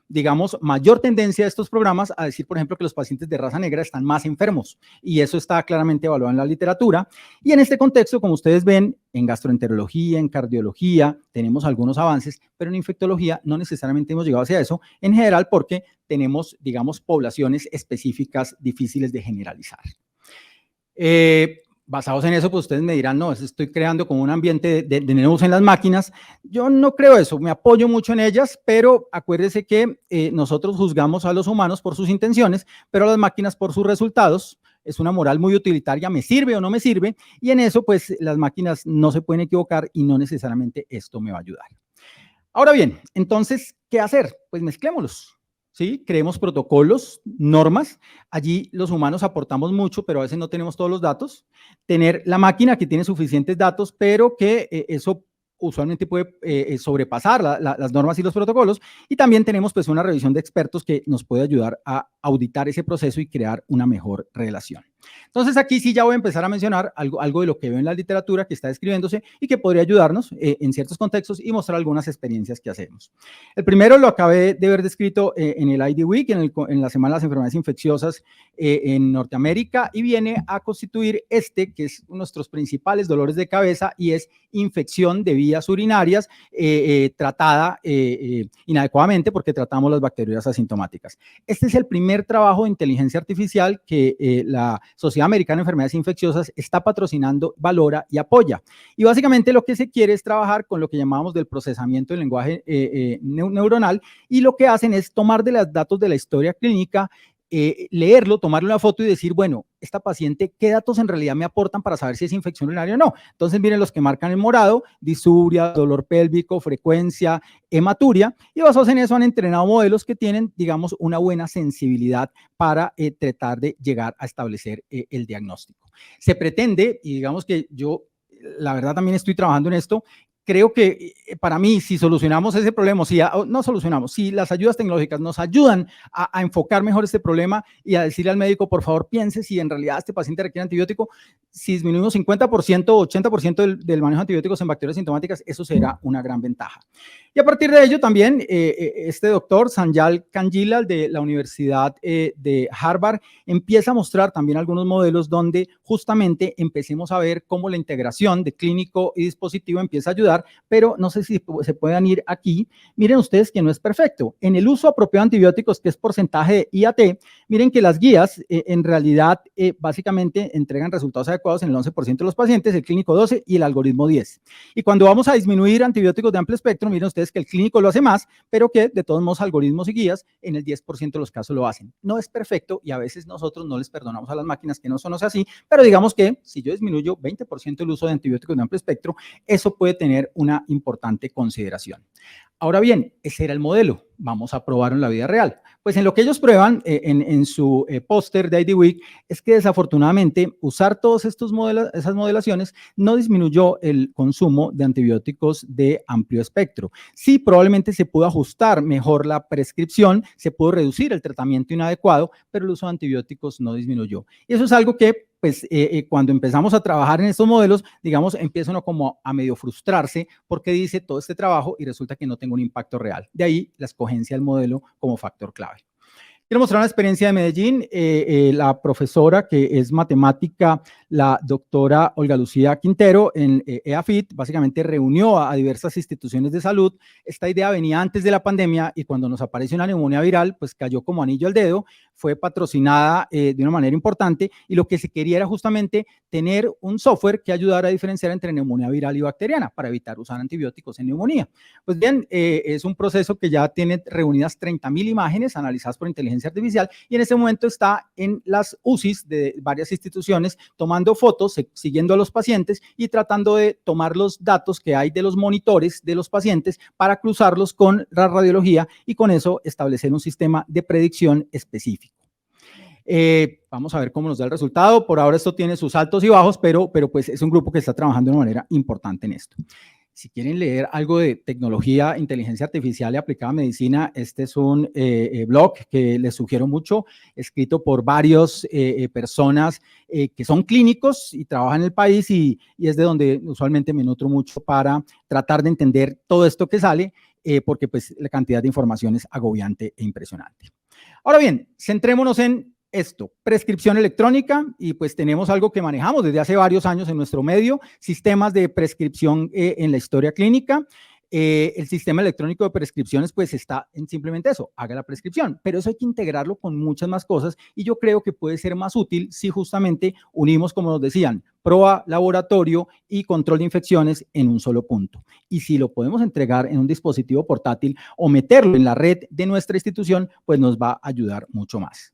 digamos, mayor tendencia de estos programas a decir, por ejemplo, que los pacientes de raza negra están más enfermos y eso está claramente evaluado en la literatura. Y en este contexto, como ustedes ven, en gastroenterología, en cardiología, tenemos algunos avances, pero en infectología no necesariamente hemos llegado hacia eso, en general porque tenemos, digamos, poblaciones específicas difíciles de generalizar. Basados en eso, pues ustedes me dirán, no, estoy creando como un ambiente de neuros en las máquinas. Yo no creo eso, me apoyo mucho en ellas, pero acuérdense que nosotros juzgamos a los humanos por sus intenciones, pero a las máquinas por sus resultados. Es una moral muy utilitaria, me sirve o no me sirve, y en eso, pues, las máquinas no se pueden equivocar y no necesariamente esto me va a ayudar. Ahora bien, entonces, ¿qué hacer? Pues mezclémoslos. ¿Sí? Creemos protocolos, normas, allí los humanos aportamos mucho, pero a veces no tenemos todos los datos. Tener la máquina que tiene suficientes datos, pero que eso usualmente puede sobrepasar las normas y los protocolos. Y también tenemos pues una revisión de expertos que nos puede ayudar a auditar ese proceso y crear una mejor relación. Entonces aquí sí ya voy a empezar a mencionar algo de lo que veo en la literatura que está describiéndose y que podría ayudarnos en ciertos contextos y mostrar algunas experiencias que hacemos. El primero lo acabé de ver descrito en el ID Week, en la Semana de las Enfermedades Infecciosas en Norteamérica, y viene a constituir que es nuestros principales dolores de cabeza, y es infección de vías urinarias tratada inadecuadamente porque tratamos las bacterias asintomáticas. Este es el primer trabajo de inteligencia artificial que la Sociedad Americana de Enfermedades Infecciosas está patrocinando, valora y apoya. Y básicamente lo que se quiere es trabajar con lo que llamamos del procesamiento del lenguaje neuronal, y lo que hacen es tomar de los datos de la historia clínica, leerlo, tomarle una foto y decir, bueno, esta paciente, ¿qué datos en realidad me aportan para saber si es infección urinaria o no? Entonces miren los que marcan en morado: disuria, dolor pélvico, frecuencia, hematuria, y basados en eso han entrenado modelos que tienen, digamos, una buena sensibilidad para tratar de llegar a establecer el diagnóstico. Se pretende, y digamos que yo, la verdad, también estoy trabajando en esto. Creo que para mí, si solucionamos ese problema, si las ayudas tecnológicas nos ayudan a enfocar mejor este problema y a decirle al médico, por favor, piense si en realidad este paciente requiere antibiótico, si disminuimos 50% o 80% del manejo de antibióticos en bacterias sintomáticas, eso será una gran ventaja. Y a partir de ello también, este doctor, Sanjal Kanjila, de la Universidad de Harvard, empieza a mostrar también algunos modelos donde justamente empecemos a ver cómo la integración de clínico y dispositivo empieza a ayudar, pero no sé si se puedan ir aquí. Miren ustedes que no es perfecto. En el uso apropiado de antibióticos, que es porcentaje de IAT, miren que las guías en realidad básicamente entregan resultados adecuados en el 11% de los pacientes, el clínico 12% y el algoritmo 10%. Y cuando vamos a disminuir antibióticos de amplio espectro, miren ustedes que el clínico lo hace más, pero que de todos modos algoritmos y guías en el 10% de los casos lo hacen. No es perfecto y a veces nosotros no les perdonamos a las máquinas que no son así, pero digamos que si yo disminuyo 20% el uso de antibióticos de amplio espectro, eso puede tener una importante consideración. Ahora bien, ese era el modelo. Vamos a probarlo en la vida real. Pues en lo que ellos prueban en su póster de ID Week es que desafortunadamente usar todas esas modelaciones no disminuyó el consumo de antibióticos de amplio espectro. Sí, probablemente se pudo ajustar mejor la prescripción, se pudo reducir el tratamiento inadecuado, pero el uso de antibióticos no disminuyó. Y eso es algo que pues cuando empezamos a trabajar en estos modelos, digamos, empieza uno como a medio frustrarse porque dice todo este trabajo y resulta que no tengo un impacto real. De ahí la escogencia del modelo como factor clave. Quiero mostrar una experiencia de Medellín. La profesora que es matemática, la doctora Olga Lucía Quintero, en EAFIT, básicamente reunió a diversas instituciones de salud. Esta idea venía antes de la pandemia y cuando nos apareció una neumonía viral, pues cayó como anillo al dedo, fue patrocinada de una manera importante y lo que se quería era justamente tener un software que ayudara a diferenciar entre neumonía viral y bacteriana para evitar usar antibióticos en neumonía. Pues bien, es un proceso que ya tiene reunidas 30.000 imágenes analizadas por inteligencia artificial y en ese momento está en las UCIs de varias instituciones tomando fotos, siguiendo a los pacientes y tratando de tomar los datos que hay de los monitores de los pacientes para cruzarlos con la radiología y con eso establecer un sistema de predicción específico. Vamos a ver cómo nos da el resultado. Por ahora esto tiene sus altos y bajos, pero pues es un grupo que está trabajando de una manera importante en esto. Si quieren leer algo de tecnología, inteligencia artificial y aplicada a medicina, este es un blog que les sugiero mucho, escrito por varias personas que son clínicos y trabajan en el país y es de donde usualmente me nutro mucho para tratar de entender todo esto que sale, porque pues la cantidad de información es agobiante e impresionante. Ahora bien, centrémonos en esto, prescripción electrónica, y pues tenemos algo que manejamos desde hace varios años en nuestro medio, sistemas de prescripción en la historia clínica. El sistema electrónico de prescripciones pues está en simplemente eso, haga la prescripción, pero eso hay que integrarlo con muchas más cosas y yo creo que puede ser más útil si justamente unimos, como nos decían, prueba, laboratorio y control de infecciones en un solo punto. Y si lo podemos entregar en un dispositivo portátil o meterlo en la red de nuestra institución, pues nos va a ayudar mucho más.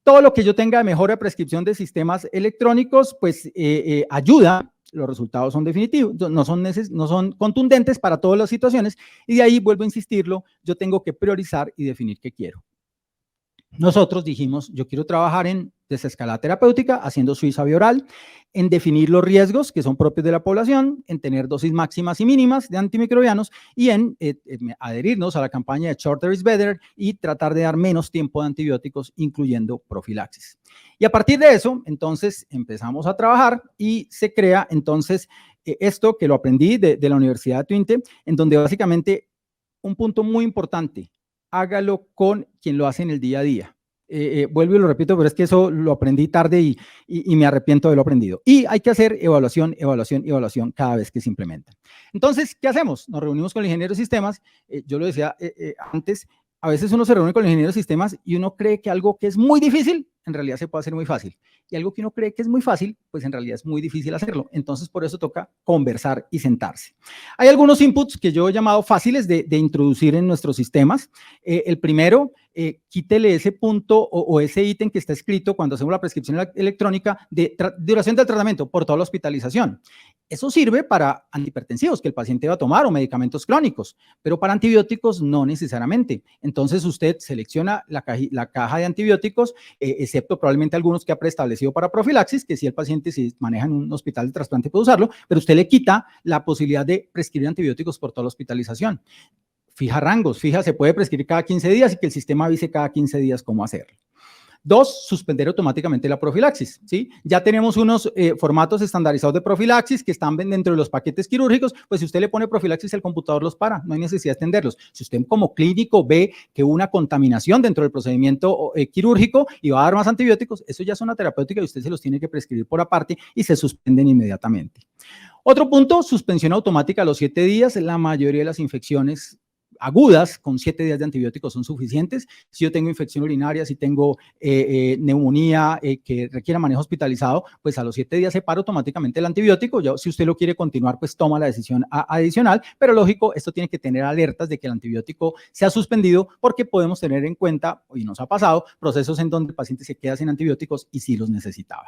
Todo lo que yo tenga de mejora de prescripción de sistemas electrónicos, pues ayuda. Los resultados son definitivos, no son contundentes para todas las situaciones y de ahí, vuelvo a insistirlo, yo tengo que priorizar y definir qué quiero. Nosotros dijimos, yo quiero trabajar en desescalada terapéutica, haciendo suiza bioral, en definir los riesgos que son propios de la población, en tener dosis máximas y mínimas de antimicrobianos y en adherirnos a la campaña de Shorter is Better y tratar de dar menos tiempo de antibióticos, incluyendo profilaxis. Y a partir de eso, entonces, empezamos a trabajar y se crea, entonces, esto que lo aprendí de la Universidad de Twinte, en donde básicamente un punto muy importante, hágalo con quien lo hace en el día a día. Vuelvo y lo repito, pero es que eso lo aprendí tarde y me arrepiento de lo aprendido. Y hay que hacer evaluación, evaluación, evaluación cada vez que se implementa. Entonces, ¿qué hacemos? Nos reunimos con el ingeniero de sistemas. Yo lo decía antes, a veces uno se reúne con el ingeniero de sistemas y uno cree que algo que es muy difícil, en realidad se puede hacer muy fácil. Y algo que uno cree que es muy fácil, pues en realidad es muy difícil hacerlo. Entonces, por eso toca conversar y sentarse. Hay algunos inputs que yo he llamado fáciles de introducir en nuestros sistemas. El primero, quítele ese punto o ese ítem que está escrito cuando hacemos la prescripción electrónica de duración del tratamiento por toda la hospitalización. Eso sirve para antihipertensivos que el paciente va a tomar o medicamentos crónicos, pero para antibióticos no necesariamente. Entonces usted selecciona la caja de antibióticos, excepto probablemente algunos que ha preestablecido para profilaxis, que si el paciente si maneja en un hospital de trasplante puede usarlo, pero usted le quita la posibilidad de prescribir antibióticos por toda la hospitalización. Fija rangos, se puede prescribir cada 15 días y que el sistema avise cada 15 días cómo hacerlo. 2, suspender automáticamente la profilaxis, ¿sí? Ya tenemos unos formatos estandarizados de profilaxis que están dentro de los paquetes quirúrgicos, pues si usted le pone profilaxis, el computador los para, no hay necesidad de extenderlos. Si usted como clínico ve que hubo una contaminación dentro del procedimiento quirúrgico y va a dar más antibióticos, eso ya es una terapéutica y usted se los tiene que prescribir por aparte y se suspenden inmediatamente. Otro punto, suspensión automática a los 7 días. La mayoría de las infecciones agudas con 7 días de antibióticos son suficientes. Si yo tengo infección urinaria, si tengo neumonía que requiera manejo hospitalizado, pues a los 7 días se para automáticamente el antibiótico. Ya, si usted lo quiere continuar, pues toma la decisión adicional, pero lógico, esto tiene que tener alertas de que el antibiótico se ha suspendido porque podemos tener en cuenta, y nos ha pasado, procesos en donde el paciente se queda sin antibióticos y sí los necesitaba.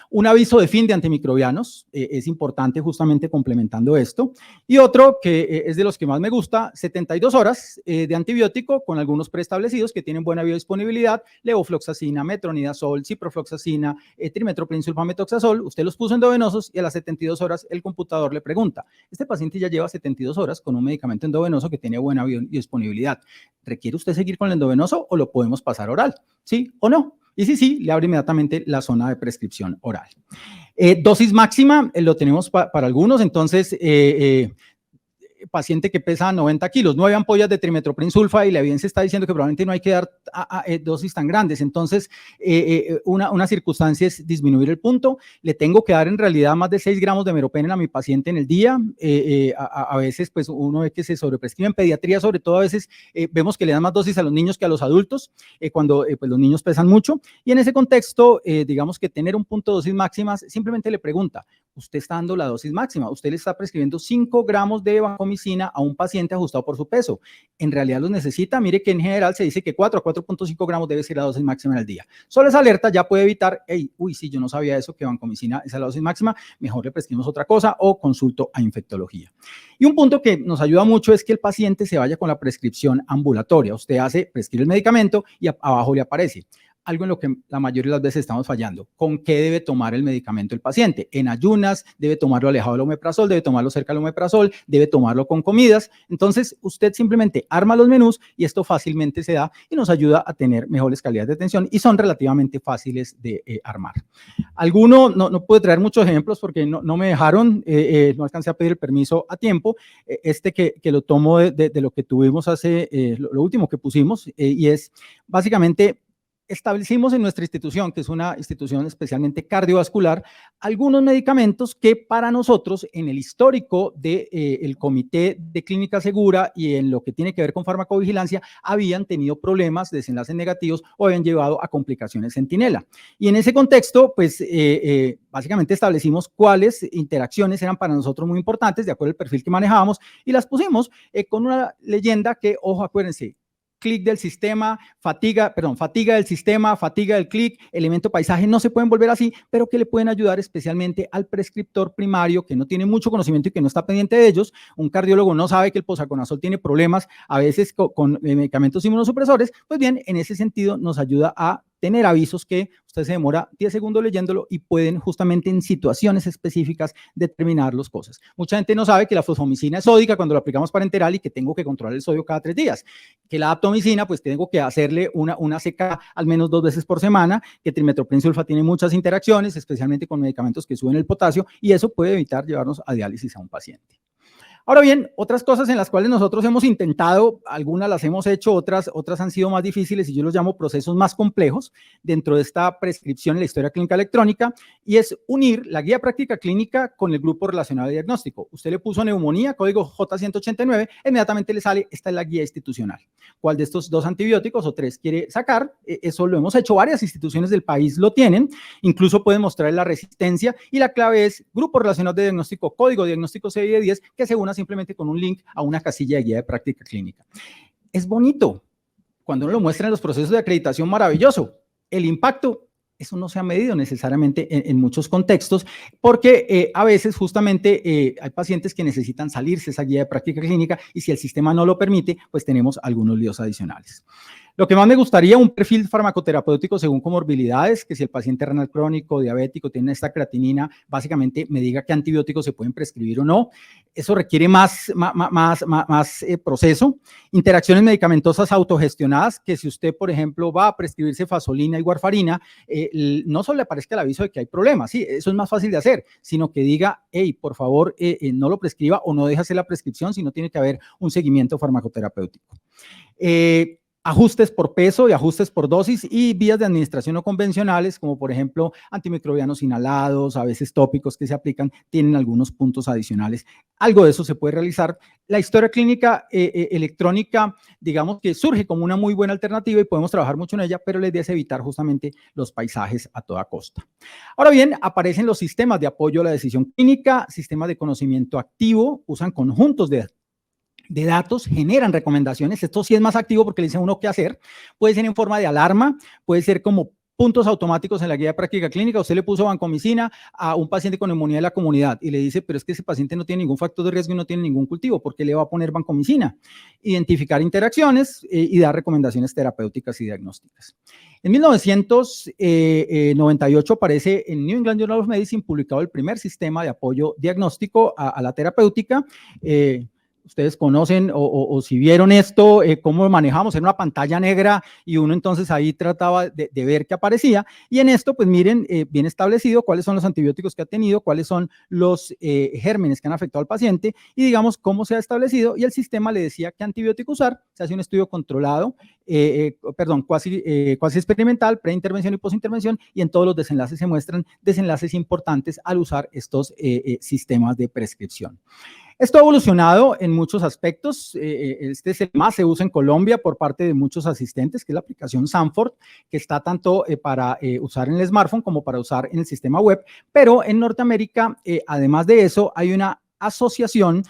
Un aviso de fin de antimicrobianos, es importante justamente complementando esto. Y otro que es de los que más me gusta, 72 horas de antibiótico con algunos preestablecidos que tienen buena biodisponibilidad, levofloxacina, metronidazol, ciprofloxacina, trimetoprim sulfamethoxazol. Usted los puso endovenosos y a las 72 horas el computador le pregunta, este paciente ya lleva 72 horas con un medicamento endovenoso que tiene buena biodisponibilidad. ¿Requiere usted seguir con el endovenoso o lo podemos pasar oral? ¿Sí o no? Y sí, le abre inmediatamente la zona de prescripción oral. Dosis máxima, lo tenemos para algunos, entonces, paciente que pesa 90 kilos, 9 ampollas de trimetoprim sulfa y la evidencia está diciendo que probablemente no hay que dar dosis tan grandes. Entonces, una circunstancia es disminuir el punto. Le tengo que dar en realidad más de 6 gramos de meropenem a mi paciente en el día. A veces, pues uno ve que se sobreprescribe en pediatría, sobre todo a veces vemos que le dan más dosis a los niños que a los adultos, cuando pues los niños pesan mucho. Y en ese contexto, digamos que tener un punto de dosis máximas, simplemente le pregunta, ¿usted está dando la dosis máxima? Usted le está prescribiendo 5 gramos de vancomicina a un paciente ajustado por su peso. ¿En realidad los necesita? Mire que en general se dice que 4 a 4.5 gramos debe ser la dosis máxima en el día. Solo esa alerta ya puede evitar, sí, yo no sabía eso, que vancomicina es la dosis máxima, mejor le prescribimos otra cosa o consulto a infectología. Y un punto que nos ayuda mucho es que el paciente se vaya con la prescripción ambulatoria. Usted prescribe el medicamento y abajo le aparece algo en lo que la mayoría de las veces estamos fallando. ¿Con qué debe tomar el medicamento el paciente? En ayunas, debe tomarlo alejado del omeprazol, debe tomarlo cerca del omeprazol, debe tomarlo con comidas. Entonces, usted simplemente arma los menús y esto fácilmente se da y nos ayuda a tener mejores calidades de atención y son relativamente fáciles de armar. Alguno, no pude traer muchos ejemplos porque no me dejaron, no alcancé a pedir el permiso a tiempo. Que lo tomo de lo que tuvimos hace, lo último que pusimos, y es básicamente establecimos en nuestra institución, que es una institución especialmente cardiovascular, algunos medicamentos que para nosotros en el histórico del Comité de Clínica Segura y en lo que tiene que ver con farmacovigilancia habían tenido problemas, desenlaces negativos o habían llevado a complicaciones centinela. Y en ese contexto, pues básicamente establecimos cuáles interacciones eran para nosotros muy importantes de acuerdo al perfil que manejábamos y las pusimos con una leyenda que, ojo, acuérdense, clic del sistema, fatiga del sistema, fatiga del clic, elemento paisaje, no se pueden volver así, pero que le pueden ayudar especialmente al prescriptor primario que no tiene mucho conocimiento y que no está pendiente de ellos. Un cardiólogo no sabe que el posaconazol tiene problemas a veces con medicamentos inmunosupresores. Pues bien, en ese sentido nos ayuda a tener avisos que usted usted se demora 10 segundos leyéndolo y pueden justamente en situaciones específicas determinar las cosas. Mucha gente no sabe que la fosfomicina es sódica cuando la aplicamos parenteral y que tengo que controlar el sodio cada 3 días. Que la aptomicina, pues tengo que hacerle una CK al menos 2 veces por semana, que trimetoprim-sulfa tiene muchas interacciones, especialmente con medicamentos que suben el potasio, y eso puede evitar llevarnos a diálisis a un paciente. Ahora bien, otras cosas en las cuales nosotros hemos intentado, algunas las hemos hecho, otras han sido más difíciles y yo los llamo procesos más complejos dentro de esta prescripción en la historia clínica electrónica, y es unir la guía práctica clínica con el grupo relacionado de diagnóstico. Usted le puso neumonía, código J189, inmediatamente le sale, esta es la guía institucional. ¿Cuál de estos 2 antibióticos o 3 quiere sacar? Eso lo hemos hecho, varias instituciones del país lo tienen, incluso pueden mostrar la resistencia, y la clave es grupo relacionado de diagnóstico, código diagnóstico CID10, que se una simplemente con un link a una casilla de guía de práctica clínica. Es bonito, cuando uno lo muestra en los procesos de acreditación, maravilloso. El impacto, eso no se ha medido necesariamente en muchos contextos, porque a veces justamente hay pacientes que necesitan salirse de esa guía de práctica clínica y si el sistema no lo permite, pues tenemos algunos líos adicionales. Lo que más me gustaría, un perfil farmacoterapéutico según comorbilidades, que si el paciente renal crónico, diabético, tiene esta creatinina, básicamente me diga qué antibióticos se pueden prescribir o no. Eso requiere más proceso. Interacciones medicamentosas autogestionadas, que si usted, por ejemplo, va a prescribirse fasolina y warfarina, no solo le aparezca el aviso de que hay problemas, sí, eso es más fácil de hacer, sino que diga, hey, por favor, no lo prescriba o no deje hacer la prescripción, sino tiene que haber un seguimiento farmacoterapéutico. Ajustes por peso y ajustes por dosis y vías de administración no convencionales, como por ejemplo antimicrobianos inhalados, a veces tópicos que se aplican, tienen algunos puntos adicionales. Algo de eso se puede realizar. La historia clínica electrónica, digamos que surge como una muy buena alternativa y podemos trabajar mucho en ella, pero la idea es evitar justamente los paisajes a toda costa. Ahora bien, aparecen los sistemas de apoyo a la decisión clínica, sistemas de conocimiento activo, usan conjuntos de datos, generan recomendaciones. Esto sí es más activo porque le dice a uno qué hacer. Puede ser en forma de alarma, puede ser como puntos automáticos en la guía de práctica clínica. Usted le puso vancomicina a un paciente con neumonía de la comunidad y le dice, pero es que ese paciente no tiene ningún factor de riesgo y no tiene ningún cultivo, ¿por qué le va a poner vancomicina? Identificar interacciones y dar recomendaciones terapéuticas y diagnósticas. En 1998 aparece en New England Journal of Medicine publicado el primer sistema de apoyo diagnóstico a la terapéutica. Ustedes conocen o si vieron esto, cómo lo manejamos en una pantalla negra y uno entonces ahí trataba de ver qué aparecía. Y en esto, pues miren, bien establecido cuáles son los antibióticos que ha tenido, cuáles son los gérmenes que han afectado al paciente y digamos cómo se ha establecido. Y el sistema le decía qué antibiótico usar. Se hace un estudio controlado, cuasi experimental, preintervención y posintervención, y en todos los desenlaces se muestran desenlaces importantes al usar estos sistemas de prescripción. Esto ha evolucionado en muchos aspectos. Este es el más se usa en Colombia por parte de muchos asistentes, que es la aplicación Sanford, que está tanto para usar en el smartphone como para usar en el sistema web. Pero en Norteamérica, además de eso, hay una asociación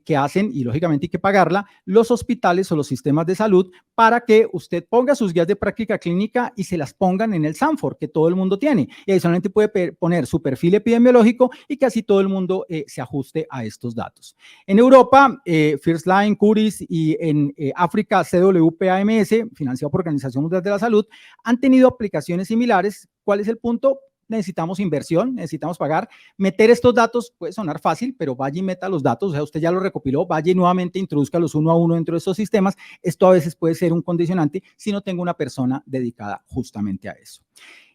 que hacen, y lógicamente hay que pagarla, los hospitales o los sistemas de salud para que usted ponga sus guías de práctica clínica y se las pongan en el Sanford, que todo el mundo tiene. Y adicionalmente puede poner su perfil epidemiológico y que así todo el mundo se ajuste a estos datos. En Europa, First Line, Curis y en África, CWPAMS, financiado por Organización Mundial de la Salud, han tenido aplicaciones similares. ¿Cuál es el punto? Necesitamos inversión, necesitamos pagar. Meter estos datos puede sonar fácil, pero vaya y meta los datos, o sea, usted ya los recopiló, vaya y nuevamente introduzcalos uno a uno dentro de estos sistemas. Esto a veces puede ser un condicionante si no tengo una persona dedicada justamente a eso.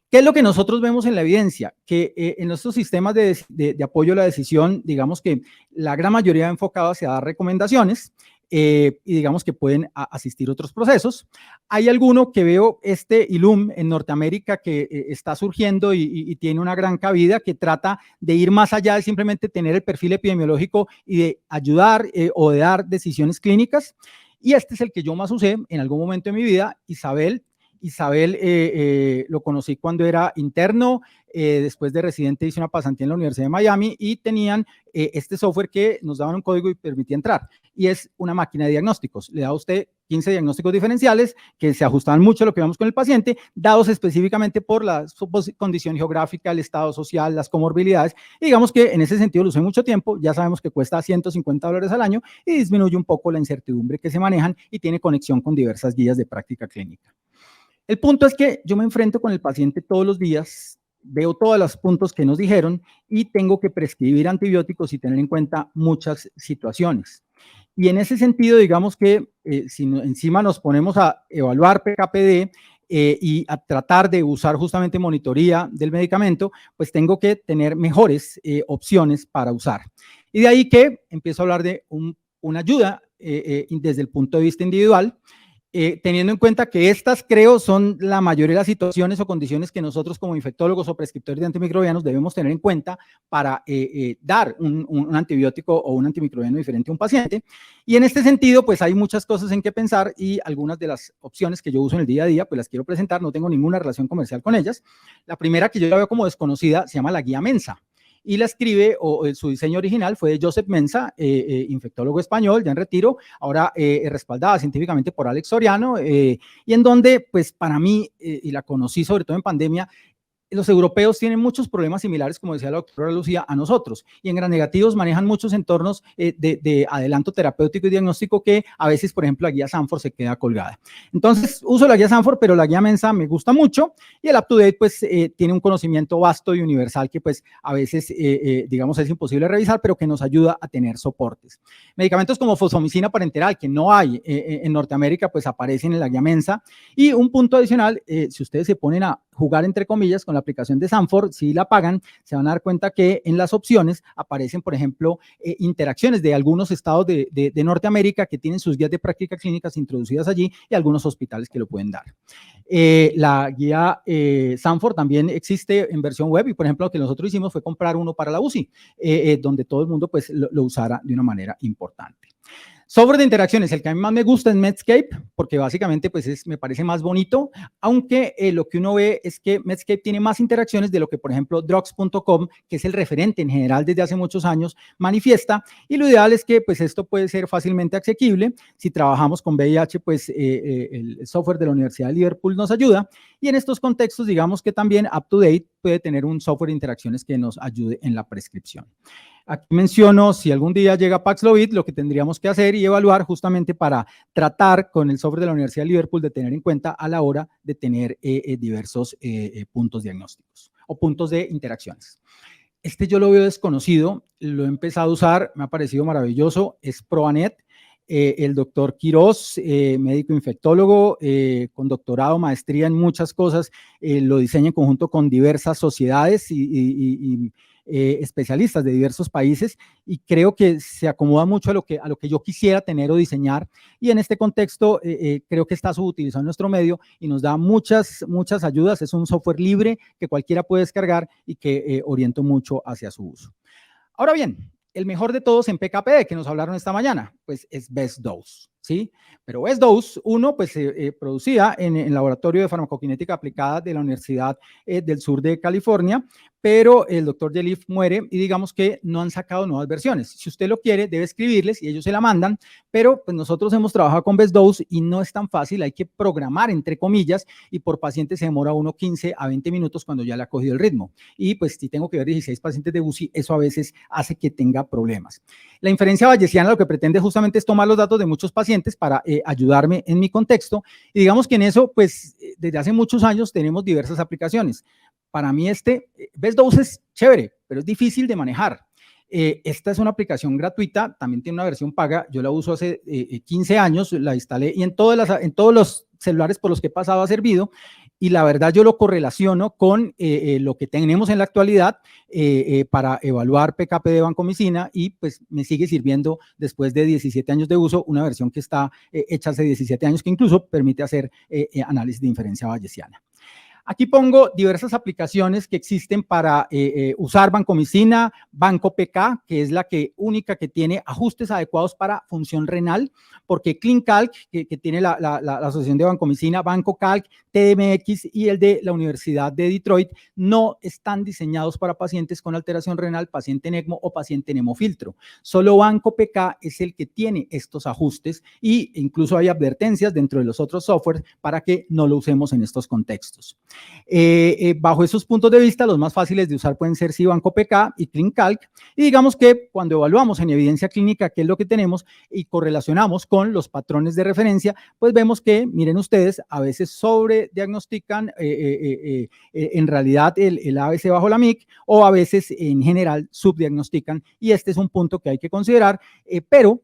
¿Qué es lo que nosotros vemos en la evidencia? Que en nuestros sistemas de apoyo a la decisión, digamos que la gran mayoría ha enfocado hacia dar recomendaciones, y digamos que pueden asistir otros procesos. Hay alguno que veo, ILUM en Norteamérica, que está surgiendo y tiene una gran cabida, que trata de ir más allá de simplemente tener el perfil epidemiológico y de ayudar o de dar decisiones clínicas. Y este es el que yo más usé en algún momento de mi vida. Isabel, lo conocí cuando era interno, después de residente hice una pasantía en la Universidad de Miami y tenían este software que nos daban un código y permitía entrar. Y es una máquina de diagnósticos. Le da a usted 15 diagnósticos diferenciales que se ajustaban mucho a lo que vemos con el paciente, dados específicamente por la condición geográfica, el estado social, las comorbilidades. Y digamos que en ese sentido lo usé mucho tiempo. Ya sabemos que cuesta $150 al año y disminuye un poco la incertidumbre que se manejan y tiene conexión con diversas guías de práctica clínica. El punto es que yo me enfrento con el paciente todos los días, veo todos los puntos que nos dijeron y tengo que prescribir antibióticos y tener en cuenta muchas situaciones. Y en ese sentido, digamos que si encima nos ponemos a evaluar PKPD y a tratar de usar justamente monitoría del medicamento, pues tengo que tener mejores opciones para usar. Y de ahí que empiezo a hablar de una ayuda desde el punto de vista individual, teniendo en cuenta que estas, creo, son la mayoría de las situaciones o condiciones que nosotros como infectólogos o prescriptores de antimicrobianos debemos tener en cuenta para dar un antibiótico o un antimicrobiano diferente a un paciente. Y en este sentido, pues hay muchas cosas en que pensar y algunas de las opciones que yo uso en el día a día, pues las quiero presentar, no tengo ninguna relación comercial con ellas. La primera que yo la veo como desconocida se llama la guía Mensa. Y la escribe, su diseño original fue de Josep Mensa, infectólogo español, ya en retiro, ahora respaldada científicamente por Alex Soriano, y en donde, pues para mí, y la conocí sobre todo en pandemia, los europeos tienen muchos problemas similares, como decía la doctora Lucía, a nosotros, y en Gran Negativos manejan muchos entornos de adelanto terapéutico y diagnóstico que a veces, por ejemplo, la guía Sanford se queda colgada. Entonces, uso la guía Sanford, pero la guía Mensa me gusta mucho, y el UpToDate, pues, tiene un conocimiento vasto y universal que, pues, a veces, digamos, es imposible revisar, pero que nos ayuda a tener soportes. Medicamentos como fosfomicina parenteral, que no hay en Norteamérica, pues, aparecen en la guía Mensa, y un punto adicional, si ustedes se ponen a jugar entre comillas con la aplicación de Sanford, si la pagan, se van a dar cuenta que en las opciones aparecen, por ejemplo, interacciones de algunos estados de Norteamérica que tienen sus guías de prácticas clínicas introducidas allí y algunos hospitales que lo pueden dar. La guía Sanford también existe en versión web y, por ejemplo, lo que nosotros hicimos fue comprar uno para la UCI, donde todo el mundo pues lo usara de una manera importante. Software de interacciones, el que a mí más me gusta es Medscape, porque básicamente pues me parece más bonito, aunque lo que uno ve es que Medscape tiene más interacciones de lo que, por ejemplo, Drugs.com, que es el referente en general desde hace muchos años, manifiesta, y lo ideal es que pues esto puede ser fácilmente asequible. Si trabajamos con VIH, pues el software de la Universidad de Liverpool nos ayuda, y en estos contextos, digamos que también UpToDate puede tener un software de interacciones que nos ayude en la prescripción. Aquí menciono, si algún día llega Paxlovid, lo que tendríamos que hacer y evaluar justamente para tratar con el software de la Universidad de Liverpool de tener en cuenta a la hora de tener diversos puntos diagnósticos o puntos de interacciones. Este yo lo veo desconocido, lo he empezado a usar, me ha parecido maravilloso, es Proanet. El doctor Quirós, médico infectólogo, con doctorado, maestría en muchas cosas, lo diseña en conjunto con diversas sociedades y especialistas de diversos países, y creo que se acomoda mucho a lo que yo quisiera tener o diseñar, y en este contexto creo que está subutilizado en nuestro medio y nos da muchas ayudas. Es un software libre que cualquiera puede descargar y que oriento mucho hacia su uso. Ahora bien, el mejor de todos en PKPD, que nos hablaron esta mañana, pues es Best Dose, ¿sí? Pero Best Dose, uno, pues se producía en el laboratorio de farmacokinética aplicada de la Universidad del Sur de California, pero el doctor Yelif muere y digamos que no han sacado nuevas versiones. Si usted lo quiere, debe escribirles y ellos se la mandan, pero pues nosotros hemos trabajado con Best Dose y no es tan fácil, hay que programar entre comillas y por paciente se demora uno 15 a 20 minutos cuando ya le ha cogido el ritmo. Y pues si tengo que ver 16 pacientes de UCI, eso a veces hace que tenga problemas. La inferencia bayesiana lo que pretende justamente es tomar los datos de muchos pacientes para ayudarme en mi contexto, y digamos que en eso pues desde hace muchos años tenemos diversas aplicaciones. Para mí Best Dose es chévere, pero es difícil de manejar. Esta es una aplicación gratuita, también tiene una versión paga, yo la uso hace 15 años, la instalé y en todos los celulares por los que he pasado ha servido, y la verdad yo lo correlaciono con lo que tenemos en la actualidad para evaluar PKP de vancomicina, y pues me sigue sirviendo después de 17 años de uso, una versión que está hecha hace 17 años que incluso permite hacer análisis de inferencia bayesiana. Aquí pongo diversas aplicaciones que existen para usar vancomicina, Banco PK, que es la única que tiene ajustes adecuados para función renal, porque CleanCalc, que tiene la asociación de vancomicina, BancoCalc, TMX y el de la Universidad de Detroit, no están diseñados para pacientes con alteración renal, paciente en ECMO o paciente en hemofiltro. Solo Banco PK es el que tiene estos ajustes, e incluso hay advertencias dentro de los otros softwares para que no lo usemos en estos contextos. Bajo esos puntos de vista, los más fáciles de usar pueden ser Banco PK y ClinCalc, y digamos que cuando evaluamos en evidencia clínica qué es lo que tenemos y correlacionamos con los patrones de referencia, pues vemos que, miren ustedes, a veces sobrediagnostican en realidad el ABC bajo la MIC, o a veces en general subdiagnostican, y este es un punto que hay que considerar, pero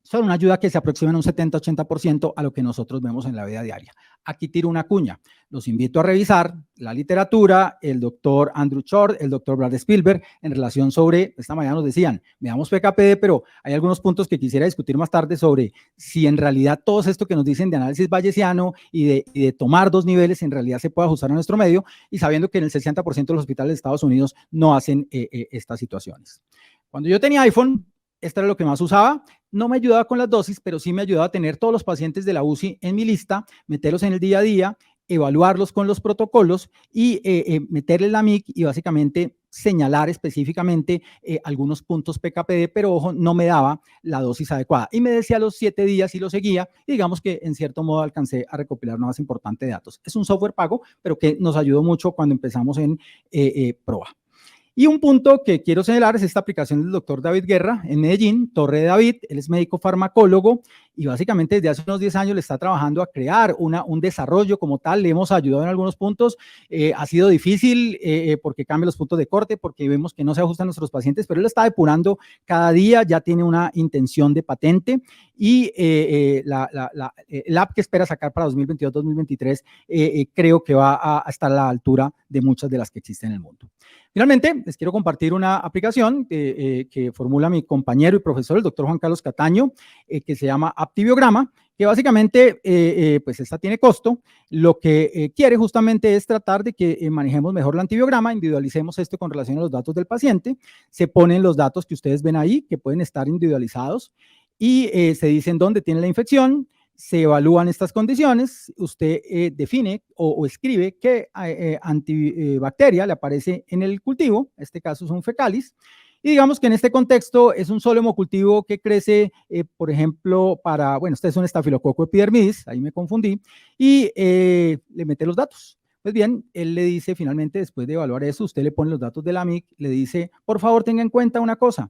son una ayuda que se aproxima en un 70-80% a lo que nosotros vemos en la vida diaria. Aquí tiro una cuña. Los invito a revisar la literatura, el doctor Andrew Short, el doctor Brad Spielberg, en relación sobre, esta mañana nos decían, veamos PKPD, pero hay algunos puntos que quisiera discutir más tarde sobre si en realidad todo esto que nos dicen de análisis bayesiano y de tomar 2 niveles en realidad se puede ajustar a nuestro medio, y sabiendo que en el 60% de los hospitales de Estados Unidos no hacen estas situaciones. Cuando yo tenía iPhone, esto era lo que más usaba. No me ayudaba con las dosis, pero sí me ayudaba a tener todos los pacientes de la UCI en mi lista, meterlos en el día a día, evaluarlos con los protocolos y meterle la MIC y básicamente señalar específicamente algunos puntos PKPD, pero ojo, no me daba la dosis adecuada. Y me decía a los 7 días y lo seguía, y digamos que en cierto modo alcancé a recopilar una base importante de datos. Es un software pago, pero que nos ayudó mucho cuando empezamos en PROA. Y un punto que quiero señalar es esta aplicación del doctor David Guerra en Medellín, Torre de David. Él es médico farmacólogo y básicamente desde hace unos 10 años le está trabajando a crear un desarrollo como tal. Le hemos ayudado en algunos puntos. Ha sido difícil porque cambia los puntos de corte, porque vemos que no se ajustan a nuestros pacientes, pero él está depurando cada día, ya tiene una intención de patente, y el app que espera sacar para 2022-2023 creo que va a estar a la altura de muchas de las que existen en el mundo. Finalmente, les quiero compartir una aplicación que formula mi compañero y profesor, el doctor Juan Carlos Cataño, que se llama Aptibiograma, que básicamente, pues esta tiene costo. Lo que quiere justamente es tratar de que manejemos mejor el antibiograma, individualicemos esto con relación a los datos del paciente, se ponen los datos que ustedes ven ahí, que pueden estar individualizados, y se dicen dónde tiene la infección, se evalúan estas condiciones, usted define o escribe qué antibacteria le aparece en el cultivo, en este caso es un fecalis, y digamos que en este contexto es un solo hemocultivo que crece, por ejemplo, bueno, este es un estafilococo epidermidis, ahí me confundí, y le mete los datos. Pues bien, él le dice finalmente, después de evaluar eso, usted le pone los datos de la MIC, le dice, por favor tenga en cuenta una cosa,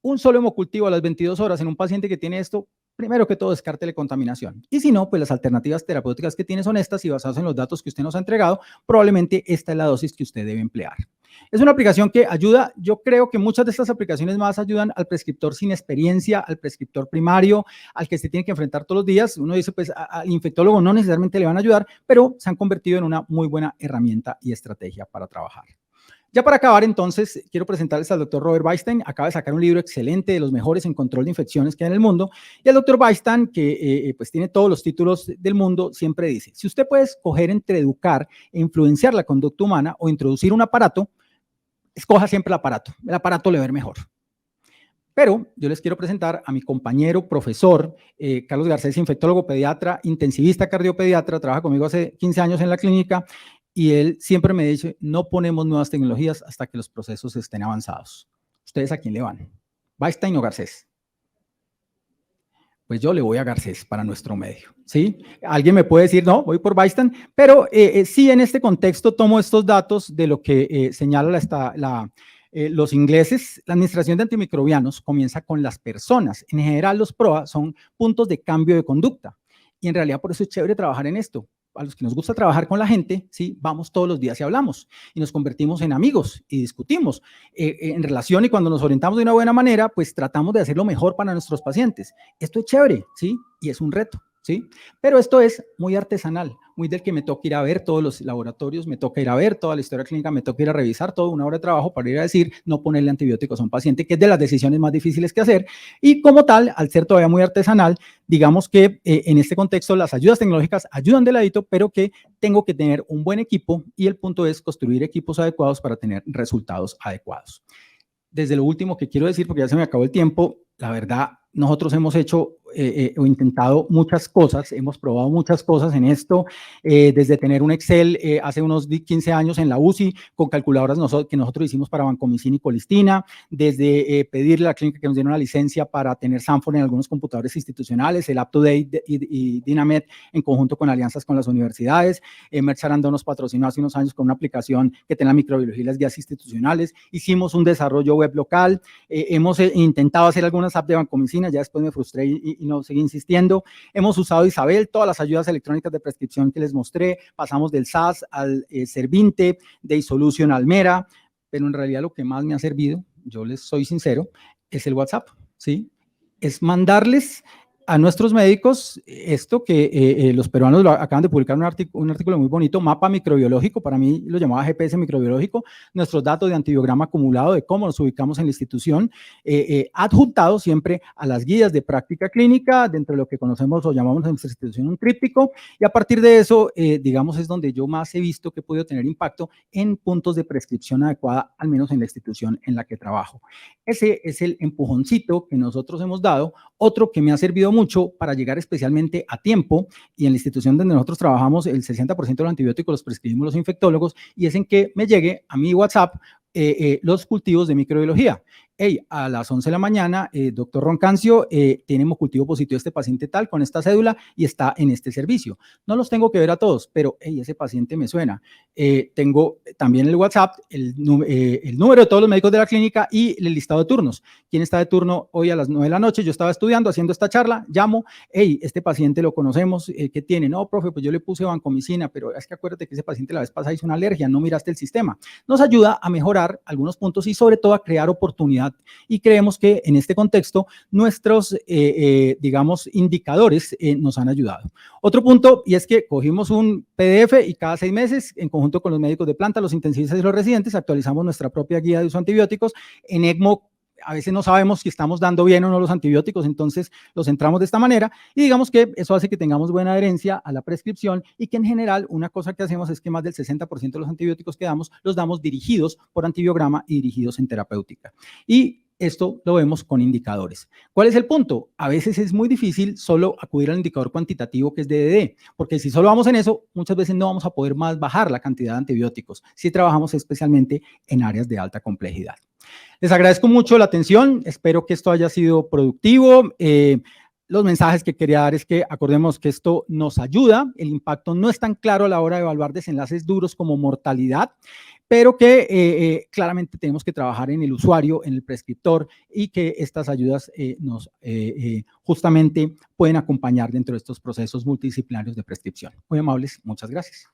un solo hemocultivo a las 22 horas en un paciente que tiene esto, primero que todo, descártele contaminación. Y si no, pues las alternativas terapéuticas que tiene son estas, y basadas en los datos que usted nos ha entregado, probablemente esta es la dosis que usted debe emplear. Es una aplicación que ayuda. Yo creo que muchas de estas aplicaciones más ayudan al prescriptor sin experiencia, al prescriptor primario, al que se tiene que enfrentar todos los días. Uno dice, pues al infectólogo no necesariamente le van a ayudar, pero se han convertido en una muy buena herramienta y estrategia para trabajar. Ya para acabar, entonces, quiero presentarles al doctor Robert Weinstein. Acaba de sacar un libro excelente, de los mejores en control de infecciones que hay en el mundo. Y el doctor Weinstein, que pues tiene todos los títulos del mundo, siempre dice, si usted puede escoger entre educar e influenciar la conducta humana o introducir un aparato, escoja siempre el aparato le va a ver mejor. Pero yo les quiero presentar a mi compañero, profesor, Carlos Garcés, infectólogo, pediatra, intensivista, cardiopediatra, trabaja conmigo hace 15 años en la clínica, y él siempre me dice, no ponemos nuevas tecnologías hasta que los procesos estén avanzados. ¿Ustedes a quién le van? ¿Weinstein o Garcés? Pues yo le voy a Garcés para nuestro medio, ¿sí? Alguien me puede decir, no, voy por Weinstein, pero sí, en este contexto tomo estos datos de lo que señala los ingleses. La administración de antimicrobianos comienza con las personas. En general, los PROA son puntos de cambio de conducta, y en realidad por eso es chévere trabajar en esto. A los que nos gusta trabajar con la gente, ¿sí? Vamos todos los días y hablamos, y nos convertimos en amigos y discutimos en relación, y cuando nos orientamos de una buena manera, pues tratamos de hacer lo mejor para nuestros pacientes. Esto es chévere, ¿sí? Y es un reto, ¿sí? Pero esto es muy artesanal, muy del que me toca ir a ver todos los laboratorios, me toca ir a ver toda la historia clínica, me toca ir a revisar toda una hora de trabajo para ir a decir, no ponerle antibióticos a un paciente, que es de las decisiones más difíciles que hacer. Y como tal, al ser todavía muy artesanal, digamos que en este contexto las ayudas tecnológicas ayudan de ladito, pero que tengo que tener un buen equipo, y el punto es construir equipos adecuados para tener resultados adecuados. Desde lo último que quiero decir, porque ya se me acabó el tiempo, la verdad, nosotros hemos hecho o intentado muchas cosas, hemos probado muchas cosas en esto, desde tener un Excel hace unos 15 años en la UCI con calculadoras que nosotros hicimos para vancomicina y colistina, desde pedirle a la clínica que nos diera una licencia para tener Sanford en algunos computadores institucionales, el UpToDate y Dynamed en conjunto con alianzas con las universidades. Merck Aranda nos patrocinó hace unos años con una aplicación que tiene la microbiología y las guías institucionales. Hicimos un desarrollo web local, hemos intentado hacer algunas apps de vancomicina, ya después me frustré y no seguí insistiendo. Hemos usado Isabel, todas las ayudas electrónicas de prescripción que les mostré, pasamos del SAS al Serviinte, de iSolution al Mera, pero en realidad lo que más me ha servido, yo les soy sincero, es el WhatsApp, ¿sí? Es mandarles a nuestros médicos esto que los peruanos acaban de publicar un artículo muy bonito, mapa microbiológico, para mí lo llamaba GPS microbiológico, nuestros datos de antibiograma acumulado, de cómo nos ubicamos en la institución, adjuntado siempre a las guías de práctica clínica, dentro de lo que conocemos o llamamos en nuestra institución un tríptico, y a partir de eso, digamos, es donde yo más he visto que he podido tener impacto en puntos de prescripción adecuada, al menos en la institución en la que trabajo. Ese es el empujoncito que nosotros hemos dado. Otro que me ha servido mucho para llegar especialmente a tiempo, y en la institución donde nosotros trabajamos, el 60% de los antibióticos los prescribimos los infectólogos, y es en que me llegue a mi WhatsApp los cultivos de microbiología. Hey, a las 11 de la mañana, doctor Roncancio, tenemos cultivo positivo de este paciente tal, con esta cédula, y está en este servicio. No los tengo que ver a todos, pero hey, ese paciente me suena. Tengo también el WhatsApp, el número de todos los médicos de la clínica y el listado de turnos. ¿Quién está de turno hoy a las 9 de la noche? Yo estaba estudiando, haciendo esta charla, llamo, hey, este paciente lo conocemos, ¿qué tiene? No, profe, pues yo le puse vancomicina, pero es que acuérdate que ese paciente la vez pasada hizo una alergia, no miraste el sistema. Nos ayuda a mejorar algunos puntos y sobre todo a crear oportunidad. Y creemos que en este contexto nuestros, digamos, indicadores nos han ayudado. Otro punto, y es que cogimos un PDF y cada 6 meses, en conjunto con los médicos de planta, los intensivistas y los residentes, actualizamos nuestra propia guía de uso de antibióticos. En ECMO a veces no sabemos si estamos dando bien o no los antibióticos, entonces los centramos de esta manera y digamos que eso hace que tengamos buena adherencia a la prescripción y que en general una cosa que hacemos es que más del 60% de los antibióticos que damos los damos dirigidos por antibiograma y dirigidos en terapéutica. Y esto lo vemos con indicadores. ¿Cuál es el punto? A veces es muy difícil solo acudir al indicador cuantitativo que es DDD, porque si solo vamos en eso, muchas veces no vamos a poder más bajar la cantidad de antibióticos si trabajamos especialmente en áreas de alta complejidad. Les agradezco mucho la atención, espero que esto haya sido productivo. Los mensajes que quería dar es que acordemos que esto nos ayuda, el impacto no es tan claro a la hora de evaluar desenlaces duros como mortalidad, pero que claramente tenemos que trabajar en el usuario, en el prescriptor, y que estas ayudas nos justamente pueden acompañar dentro de estos procesos multidisciplinarios de prescripción. Muy amables, muchas gracias.